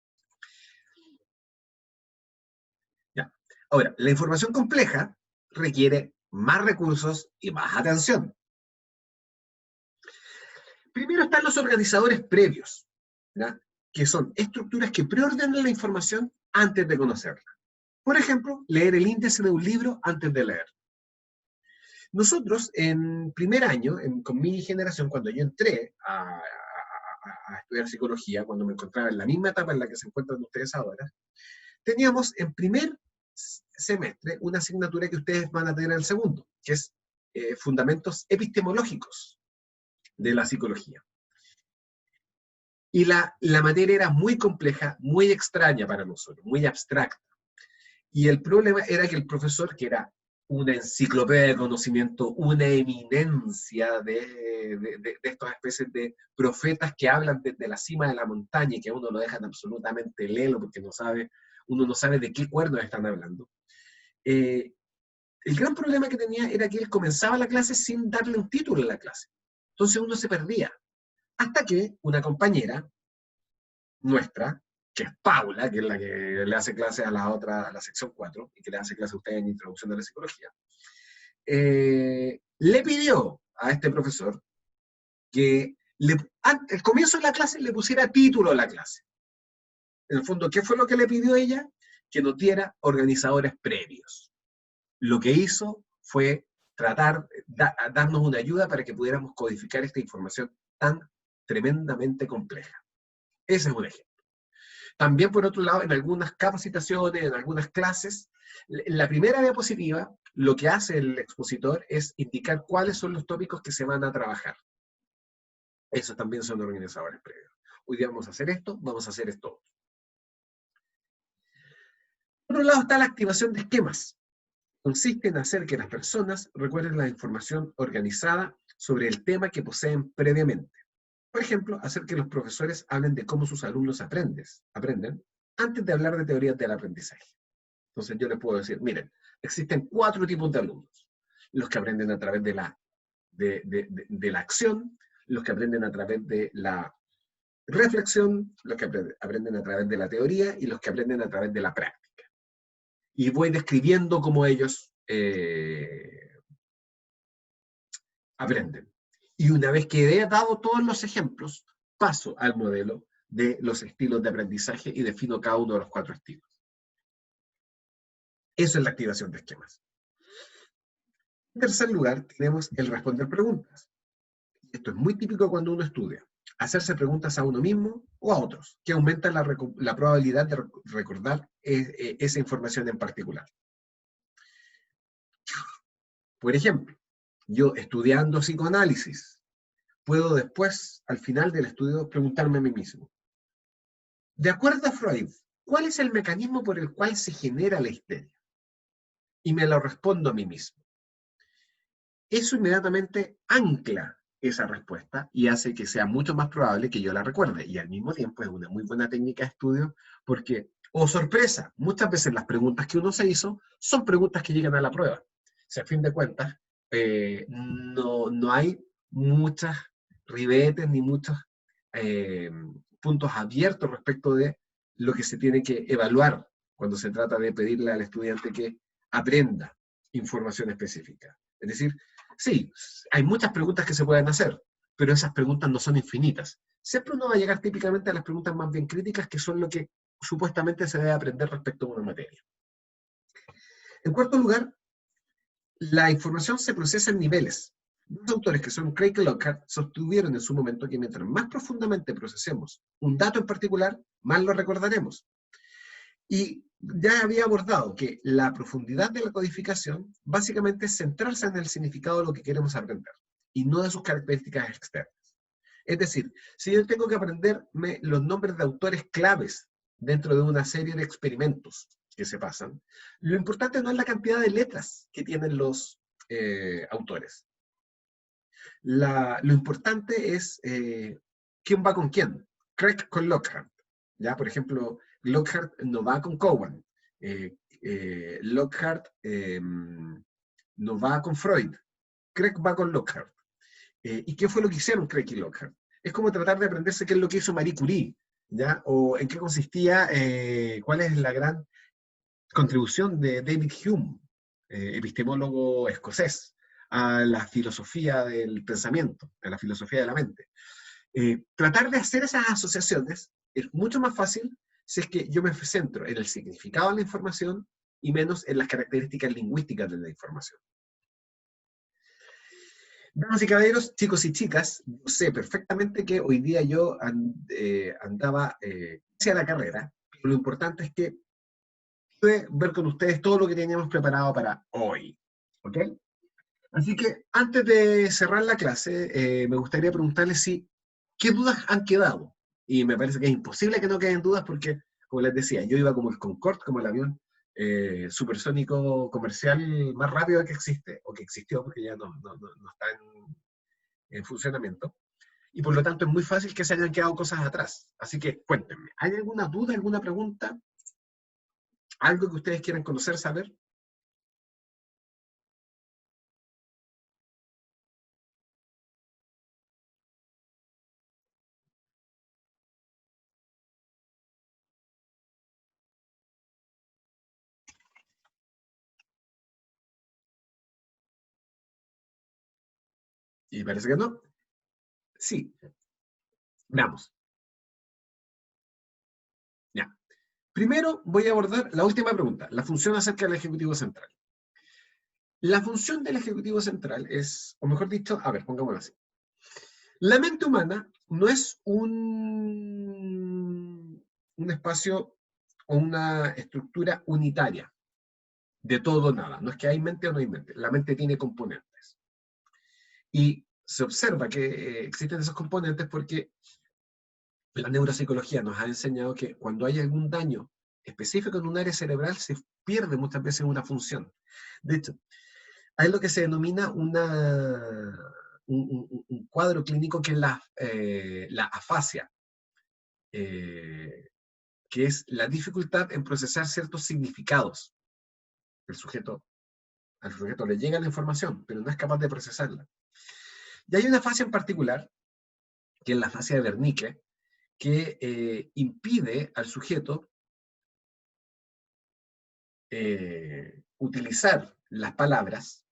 Ya. Ahora, la información compleja requiere más recursos y más atención. Primero están los organizadores previos, ¿ya? Que son estructuras que preordenan la información antes de conocerla. Por ejemplo, leer el índice de un libro antes de leer. Nosotros, en primer año, con mi generación, cuando yo entré a estudiar psicología, cuando me encontraba en la misma etapa en la que se encuentran ustedes ahora, teníamos en primer semestre una asignatura que ustedes van a tener en el segundo, que es fundamentos epistemológicos de la psicología. Y la materia era muy compleja, muy extraña para nosotros, muy abstracta. Y el problema era que el profesor, que era una enciclopedia de conocimiento, una eminencia de estas especies de profetas que hablan desde la cima de la montaña y que a uno lo dejan absolutamente lelo porque uno no sabe de qué cuernos están hablando. El gran problema que tenía era que él comenzaba la clase sin darle un título a la clase. Entonces uno se perdía. Hasta que una compañera nuestra, que es Paula, que es la que le hace clase a la sección 4, y que le hace clase a ustedes en Introducción a la Psicología, le pidió a este profesor que al comienzo de la clase le pusiera título a la clase. En el fondo, ¿qué fue lo que le pidió ella? Que nos diera organizadores previos. Lo que hizo fue darnos una ayuda para que pudiéramos codificar esta información tan tremendamente compleja. Ese es un ejemplo. También, por otro lado, en algunas capacitaciones, en algunas clases, en la primera diapositiva, lo que hace el expositor es indicar cuáles son los tópicos que se van a trabajar. Esos también son organizadores previos. Hoy día vamos a hacer esto, vamos a hacer esto. Por otro lado está la activación de esquemas. Consiste en hacer que las personas recuerden la información organizada sobre el tema que poseen previamente. Por ejemplo, hacer que los profesores hablen de cómo sus alumnos aprenden antes de hablar de teorías del aprendizaje. Entonces yo les puedo decir, miren, existen 4 tipos de alumnos. Los que aprenden a través de la acción, los que aprenden a través de la reflexión, los que aprenden a través de la teoría y los que aprenden a través de la práctica. Y voy describiendo cómo ellos aprenden. Y una vez que he dado todos los ejemplos, paso al modelo de los estilos de aprendizaje y defino cada uno de los 4 estilos. Eso es la activación de esquemas. En tercer lugar, tenemos el responder preguntas. Esto es muy típico cuando uno estudia. Hacerse preguntas a uno mismo o a otros, que aumentan la probabilidad de recordar esa información en particular. Por ejemplo, yo estudiando psicoanálisis, puedo después, al final del estudio, preguntarme a mí mismo, de acuerdo a Freud, ¿cuál es el mecanismo por el cual se genera la histeria? Y me lo respondo a mí mismo. Eso inmediatamente ancla esa respuesta y hace que sea mucho más probable que yo la recuerde. Y al mismo tiempo es una muy buena técnica de estudio porque, oh sorpresa, muchas veces las preguntas que uno se hizo son preguntas que llegan a la prueba. O sea, a fin de cuentas, no hay muchas ribetes ni muchos puntos abiertos respecto de lo que se tiene que evaluar cuando se trata de pedirle al estudiante que aprenda información específica. Es decir, sí, hay muchas preguntas que se pueden hacer, pero esas preguntas no son infinitas. Siempre uno va a llegar típicamente a las preguntas más bien críticas, que son lo que supuestamente se debe aprender respecto a una materia. En cuarto lugar, la información se procesa en niveles. Los autores, que son Craig y Lockhart, sostuvieron en su momento que mientras más profundamente procesemos un dato en particular, más lo recordaremos. Y ya había abordado que la profundidad de la codificación básicamente es centrarse en el significado de lo que queremos aprender y no de sus características externas. Es decir, si yo tengo que aprenderme los nombres de autores claves dentro de una serie de experimentos que se pasan, lo importante no es la cantidad de letras que tienen los autores. Lo importante es quién va con quién. Craig con Lockhart. ¿Ya? Por ejemplo, Lockhart no va con Cowan. Lockhart no va con Freud. Craig va con Lockhart. ¿Y qué fue lo que hicieron Craig y Lockhart? Es como tratar de aprenderse qué es lo que hizo Marie Curie, ¿ya? O en qué consistía, cuál es la gran contribución de David Hume, epistemólogo escocés, a la filosofía del pensamiento, a la filosofía de la mente. Tratar de hacer esas asociaciones es mucho más fácil si es que yo me centro en el significado de la información y menos en las características lingüísticas de la información. Damas y caballeros, chicos y chicas, yo sé perfectamente que hoy día yo andaba hacia la carrera, pero lo importante es que pude ver con ustedes todo lo que teníamos preparado para hoy. ¿Ok? Así que antes de cerrar la clase, me gustaría preguntarles si, ¿qué dudas han quedado? Y me parece que es imposible que no queden dudas porque, como les decía, yo iba como el Concorde, como el avión supersónico comercial más rápido que existe, o que existió, porque ya no está en funcionamiento. Y por lo tanto es muy fácil que se hayan quedado cosas atrás. Así que cuéntenme, ¿hay alguna duda, alguna pregunta? ¿Algo que ustedes quieran conocer, saber? Y parece que no. Sí, veamos. Ya. Primero voy a abordar la última pregunta, la función acerca del Ejecutivo Central. La función del Ejecutivo Central es, o mejor dicho, a ver, pongámoslo así. La mente humana no es un espacio o una estructura unitaria de todo o nada. No es que hay mente o no hay mente. La mente tiene componentes. Y se observa que existen esos componentes porque la neuropsicología nos ha enseñado que cuando hay algún daño específico en un área cerebral, se pierde muchas veces una función. De hecho, hay lo que se denomina un cuadro clínico que es la afasia, eh, que es la dificultad en procesar ciertos significados. El sujeto, al sujeto le llega la información, pero no es capaz de procesarla. Y hay una afasia en particular, que es la afasia de Wernicke, que impide al sujeto utilizar las palabras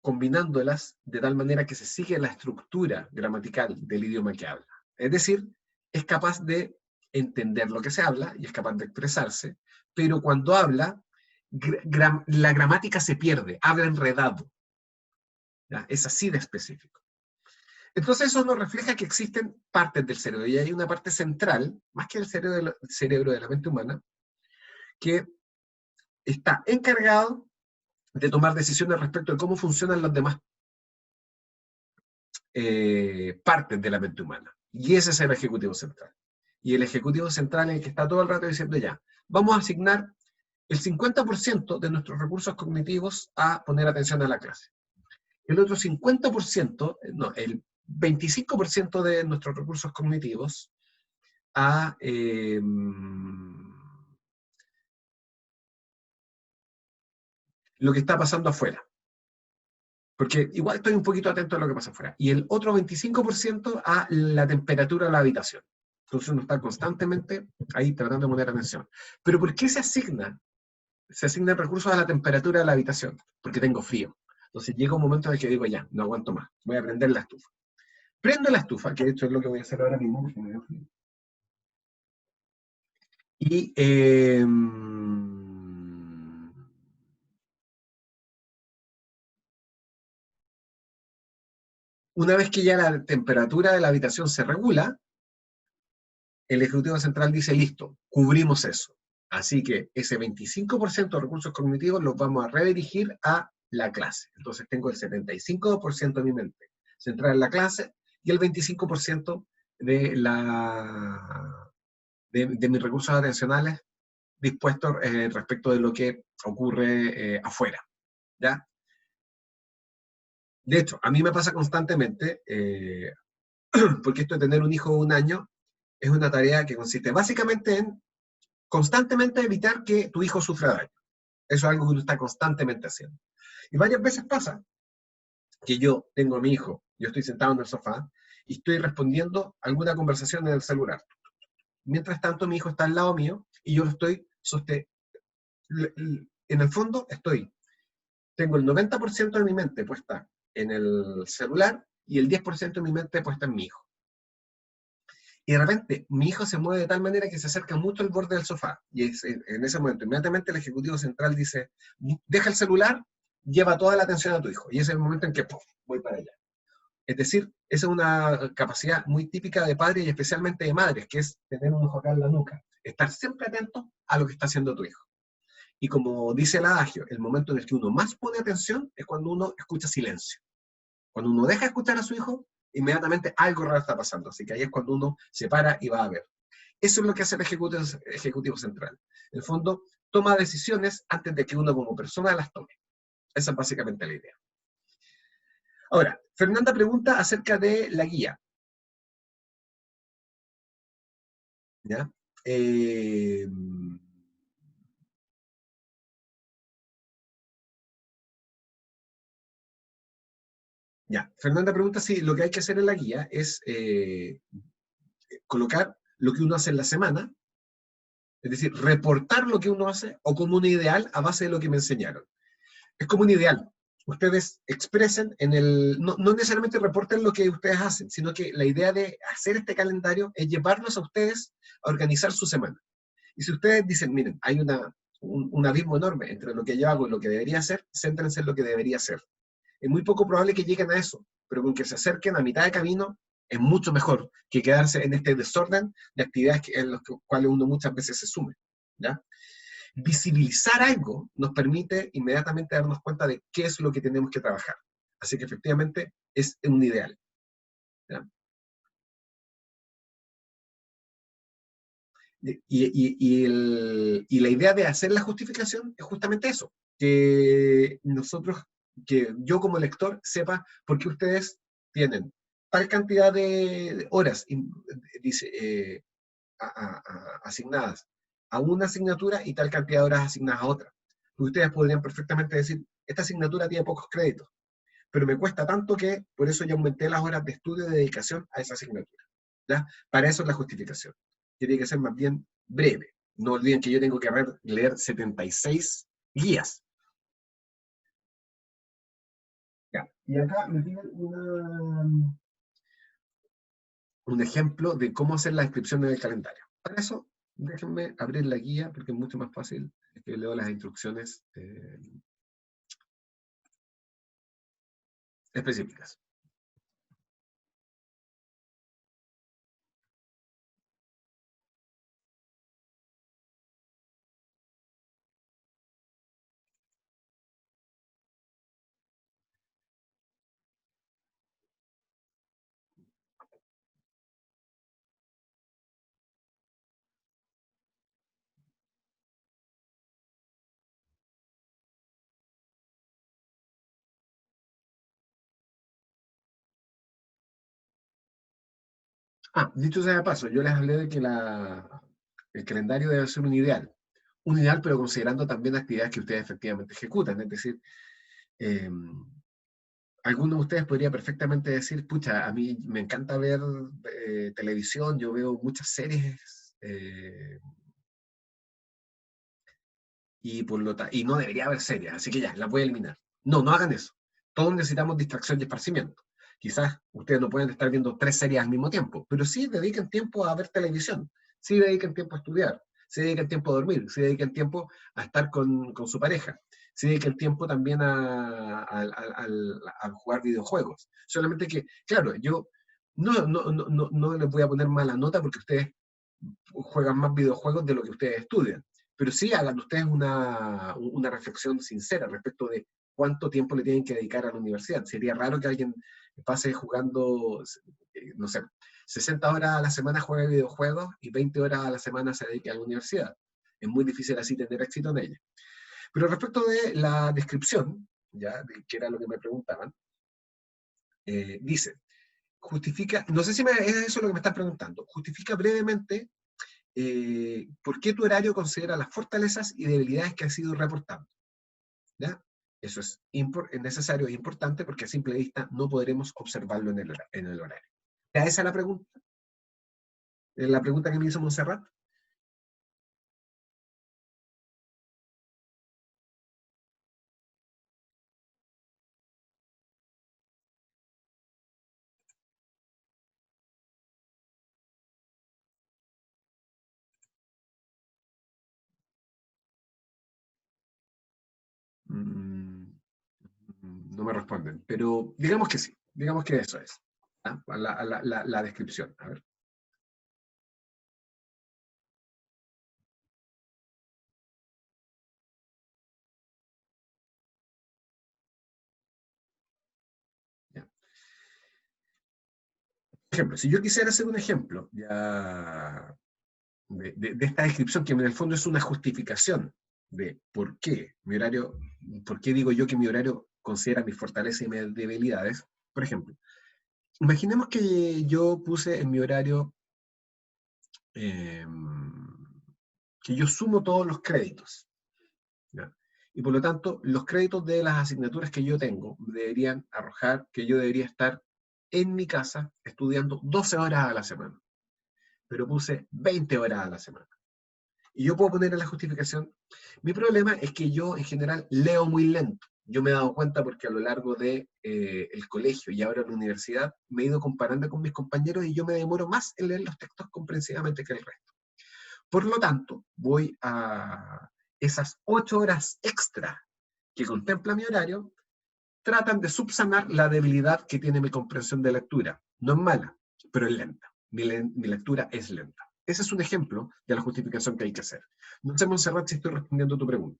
combinándolas de tal manera que se sigue la estructura gramatical del idioma que habla. Es decir, es capaz de entender lo que se habla y es capaz de expresarse, pero cuando habla, la gramática se pierde, habla enredado. ¿Ya? Es así de específico. Entonces eso nos refleja que existen partes del cerebro y hay una parte central, más que el cerebro de la mente humana, que está encargado de tomar decisiones respecto de cómo funcionan las demás partes de la mente humana. Y ese es el Ejecutivo Central. Y el Ejecutivo Central es el que está todo el rato diciendo ya, vamos a asignar el 50% de nuestros recursos cognitivos a poner atención a la clase. El otro 50%, no, el 25% de nuestros recursos cognitivos a lo que está pasando afuera. Porque igual estoy un poquito atento a lo que pasa afuera. Y el otro 25% a la temperatura de la habitación. Entonces uno está constantemente ahí tratando de poner atención. Pero ¿por qué se asigna? Se asignan recursos a la temperatura de la habitación. Porque tengo frío. Entonces llega un momento en el que digo, ya, no aguanto más. Voy a prender la estufa. Prendo la estufa, que de hecho es lo que voy a hacer ahora mismo, porque me dio frío. Y Una vez que ya la temperatura de la habitación se regula, el Ejecutivo Central dice, listo, cubrimos eso. Así que ese 25% de recursos cognitivos los vamos a redirigir a la clase. Entonces tengo el 75% de mi mente centrada en la clase y el 25% de, de mis recursos atencionales dispuestos respecto de lo que ocurre afuera. ¿Ya? De hecho, a mí me pasa constantemente, porque esto de tener un hijo de 1 año es una tarea que consiste básicamente en constantemente evitar que tu hijo sufra daño. Eso es algo que uno está constantemente haciendo. Y varias veces pasa que yo tengo a mi hijo, yo estoy sentado en el sofá y estoy respondiendo a alguna conversación en el celular. Mientras tanto, mi hijo está al lado mío y yo lo estoy sosteniendo. En el fondo, tengo el 90% de mi mente puesta en el celular y el 10% de mi mente puesta en mi hijo. Y de repente, mi hijo se mueve de tal manera que se acerca mucho al borde del sofá. Y en ese momento, inmediatamente el Ejecutivo Central dice, deja el celular, lleva toda la atención a tu hijo. Y ese es el momento en que ¡puf!, voy para allá. Es decir, esa es una capacidad muy típica de padres y especialmente de madres, que es tener un ojo acá en la nuca. Estar siempre atento a lo que está haciendo tu hijo. Y como dice el adagio, el momento en el que uno más pone atención es cuando uno escucha silencio. Cuando uno deja de escuchar a su hijo, inmediatamente algo raro está pasando. Así que ahí es cuando uno se para y va a ver. Eso es lo que hace el Ejecutivo Central. En el fondo, toma decisiones antes de que uno como persona las tome. Esa es básicamente la idea. Ahora, Fernanda pregunta acerca de la guía. ¿Ya? Ya. Fernanda pregunta si lo que hay que hacer en la guía es colocar lo que uno hace en la semana, es decir, reportar lo que uno hace o como un ideal a base de lo que me enseñaron. Es como un ideal. Ustedes expresen no necesariamente reporten lo que ustedes hacen, sino que la idea de hacer este calendario es llevarlos a ustedes a organizar su semana. Y si ustedes dicen, miren, hay un abismo enorme entre lo que yo hago y lo que debería hacer, céntrense en lo que debería hacer. Es muy poco probable que lleguen a eso, pero con que se acerquen a mitad de camino es mucho mejor que quedarse en este desorden de actividades en las cuales uno muchas veces se sume. ¿Ya? Visibilizar algo nos permite inmediatamente darnos cuenta de qué es lo que tenemos que trabajar. Así que efectivamente es un ideal. ¿Ya? Y la idea de hacer la justificación es justamente eso, que que yo como lector sepa por qué ustedes tienen tal cantidad de horas dice, asignadas a una asignatura y tal cantidad de horas asignadas a otra. Ustedes podrían perfectamente decir, esta asignatura tiene pocos créditos, pero me cuesta tanto que por eso ya aumenté las horas de estudio y de dedicación a esa asignatura. ¿Ya? Para eso es la justificación. Tiene que ser más bien breve. No olviden que yo tengo que leer 76 guías. ¿Ya? Y acá me piden un ejemplo de cómo hacer la descripción del calendario. Para eso, déjenme abrir la guía porque es mucho más fácil que leo las instrucciones específicas. Dicho sea de paso, yo les hablé de que el calendario debe ser un ideal. Un ideal, pero considerando también actividades que ustedes efectivamente ejecutan. Es decir, eh, alguno de ustedes podría perfectamente decir, pucha, a mí me encanta ver televisión, yo veo muchas series y no debería haber series, así que ya, las voy a eliminar. No, no hagan eso. Todos necesitamos distracción y esparcimiento. Quizás ustedes no pueden estar viendo 3 series al mismo tiempo, pero sí dediquen tiempo a ver televisión, sí dediquen tiempo a estudiar. se dedica el tiempo a dormir, se dedica el tiempo a estar con su pareja, se dedica el tiempo también a jugar videojuegos. Solamente que, claro, yo no les voy a poner mala nota porque ustedes juegan más videojuegos de lo que ustedes estudian, pero sí hagan ustedes una reflexión sincera respecto de cuánto tiempo le tienen que dedicar a la universidad. Sería raro que alguien pase jugando, no sé, 60 horas a la semana juegue videojuegos y 20 horas a la semana se dedique a la universidad. Es muy difícil así tener éxito en ella. Pero respecto de la descripción, ya, que era lo que me preguntaban, dice, justifica, no sé si es eso lo que me están preguntando, justifica brevemente por qué tu horario considera las fortalezas y debilidades que has ido reportando. ¿Ya? Eso es necesario e importante porque a simple vista no podremos observarlo en el horario. ¿Ya esa es la pregunta? ¿La pregunta que me hizo Montserrat? Mm, no me responden, pero digamos que sí, digamos que eso es. ¿Ah? La descripción. A ver. Ya. Por ejemplo, si yo quisiera hacer un ejemplo ya de esta descripción, que en el fondo es una justificación de por qué mi horario, por qué digo yo que mi horario considera mis fortalezas y mis debilidades. Por ejemplo, imaginemos que yo puse en mi horario eh, que yo sumo todos los créditos, ¿ya? Y por lo tanto, los créditos de las asignaturas que yo tengo deberían arrojar que yo debería estar en mi casa estudiando 12 horas a la semana, pero puse 20 horas a la semana. Y yo puedo poner en la justificación, mi problema es que yo en general leo muy lento. Yo me he dado cuenta porque a lo largo de el colegio y ahora en la universidad me he ido comparando con mis compañeros y yo me demoro más en leer los textos comprensivamente que el resto. Por lo tanto, voy a esas 8 horas extra que contempla mi horario, tratan de subsanar la debilidad que tiene mi comprensión de lectura. No es mala, pero es lenta. Mi lectura es lenta. Ese es un ejemplo de la justificación que hay que hacer. No sé, Montserrat, si estoy respondiendo a tu pregunta.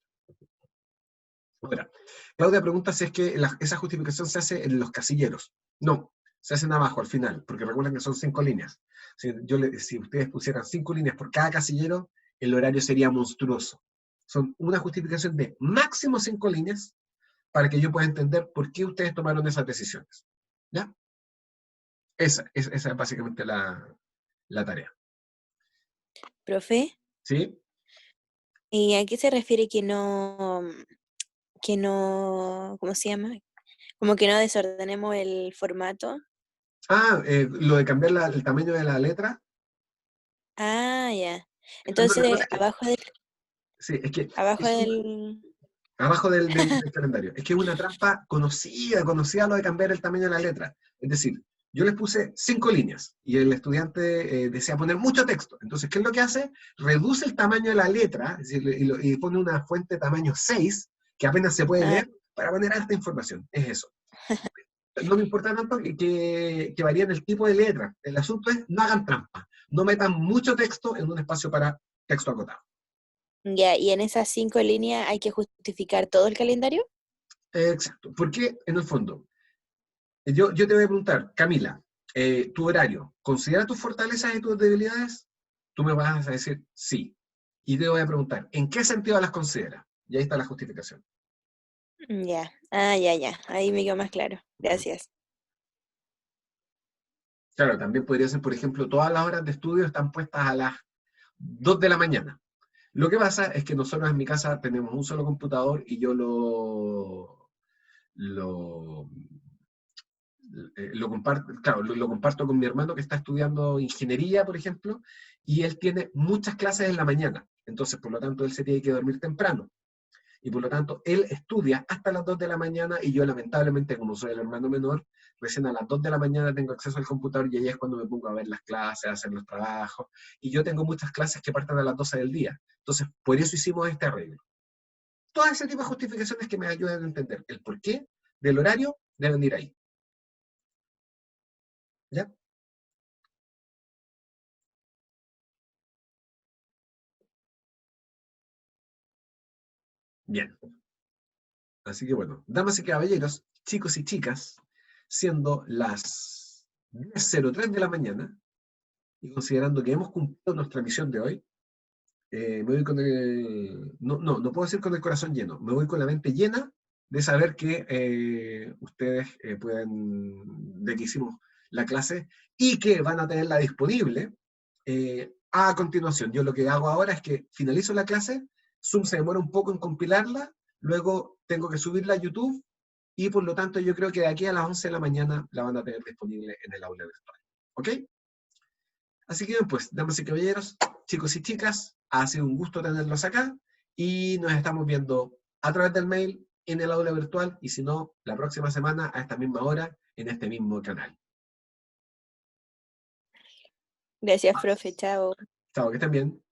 Ahora, Claudia pregunta si es que esa justificación se hace en los casilleros. No, se hacen abajo, al final, porque recuerden que son 5 líneas. Si ustedes pusieran 5 líneas por cada casillero, el horario sería monstruoso. Son una justificación de máximo 5 líneas para que yo pueda entender por qué ustedes tomaron esas decisiones. ¿Ya? Esa es básicamente la tarea. Profe, ¿Sí? ¿y a qué se refiere ¿cómo se llama? Como que no desordenemos el formato. Lo de cambiar el tamaño de la letra. Ah, ya. No, lo que Entonces, pasa es que, sí, es que abajo es del, abajo del calendario. Es que es una trampa conocida lo de cambiar el tamaño de la letra. Es decir, yo les puse 5 líneas y el estudiante desea poner mucho texto. Entonces, ¿qué es lo que hace? Reduce el tamaño de la letra, es decir, y pone una fuente de tamaño 6 que apenas se puede ah, leer, para poner alta información. Es eso. No me importa tanto que varíen el tipo de letra. El asunto es, no hagan trampa. No metan mucho texto en un espacio para texto acotado. ya, y en esas 5 líneas hay que justificar todo el calendario. Exacto. Porque, en el fondo, yo te voy a preguntar, Camila, tu horario, ¿considera tus fortalezas y tus debilidades? Tú me vas a decir sí. Y te voy a preguntar, ¿en qué sentido las considera? Y ahí está la justificación. Ya, ah, ya, ya, ahí me quedó más claro. Ujú. Gracias. Claro, también podría ser, por ejemplo, todas las horas de estudio están puestas a las 2 de la mañana. Lo que pasa es que nosotros en mi casa tenemos un solo computador y yo lo, lo comparto, claro, lo comparto con mi hermano que está estudiando ingeniería, por ejemplo, y él tiene muchas clases en la mañana. Entonces, por lo tanto, él se tiene que dormir temprano. Y por lo tanto, él estudia hasta las 2 de la mañana y yo lamentablemente, como soy el hermano menor, recién a las 2 de la mañana tengo acceso al computador y ahí es cuando me pongo a ver las clases, a hacer los trabajos. Y yo tengo muchas clases que parten a las 12 del día. Entonces, por eso hicimos este arreglo. Todas ese tipo de justificaciones que me ayudan a entender el porqué del horario deben ir ahí. ¿Ya? Bien. Así que bueno, damas y caballeros, chicos y chicas, siendo las 10:03 de la mañana, y considerando que hemos cumplido nuestra misión de hoy, me voy con el... No puedo decir con el corazón lleno, me voy con la mente llena de saber que ustedes pueden, de que hicimos la clase y que van a tenerla disponible a continuación. Yo lo que hago ahora es que finalizo la clase, Zoom se demora un poco en compilarla, luego tengo que subirla a YouTube y por lo tanto yo creo que de aquí a las 11 de la mañana la van a tener disponible en el aula virtual. ¿Ok? Así que bien, pues, damas y caballeros, chicos y chicas, ha sido un gusto tenerlos acá y nos estamos viendo a través del mail en el aula virtual y si no, la próxima semana a esta misma hora en este mismo canal. Gracias, profe. Chao. Chao, que estén bien.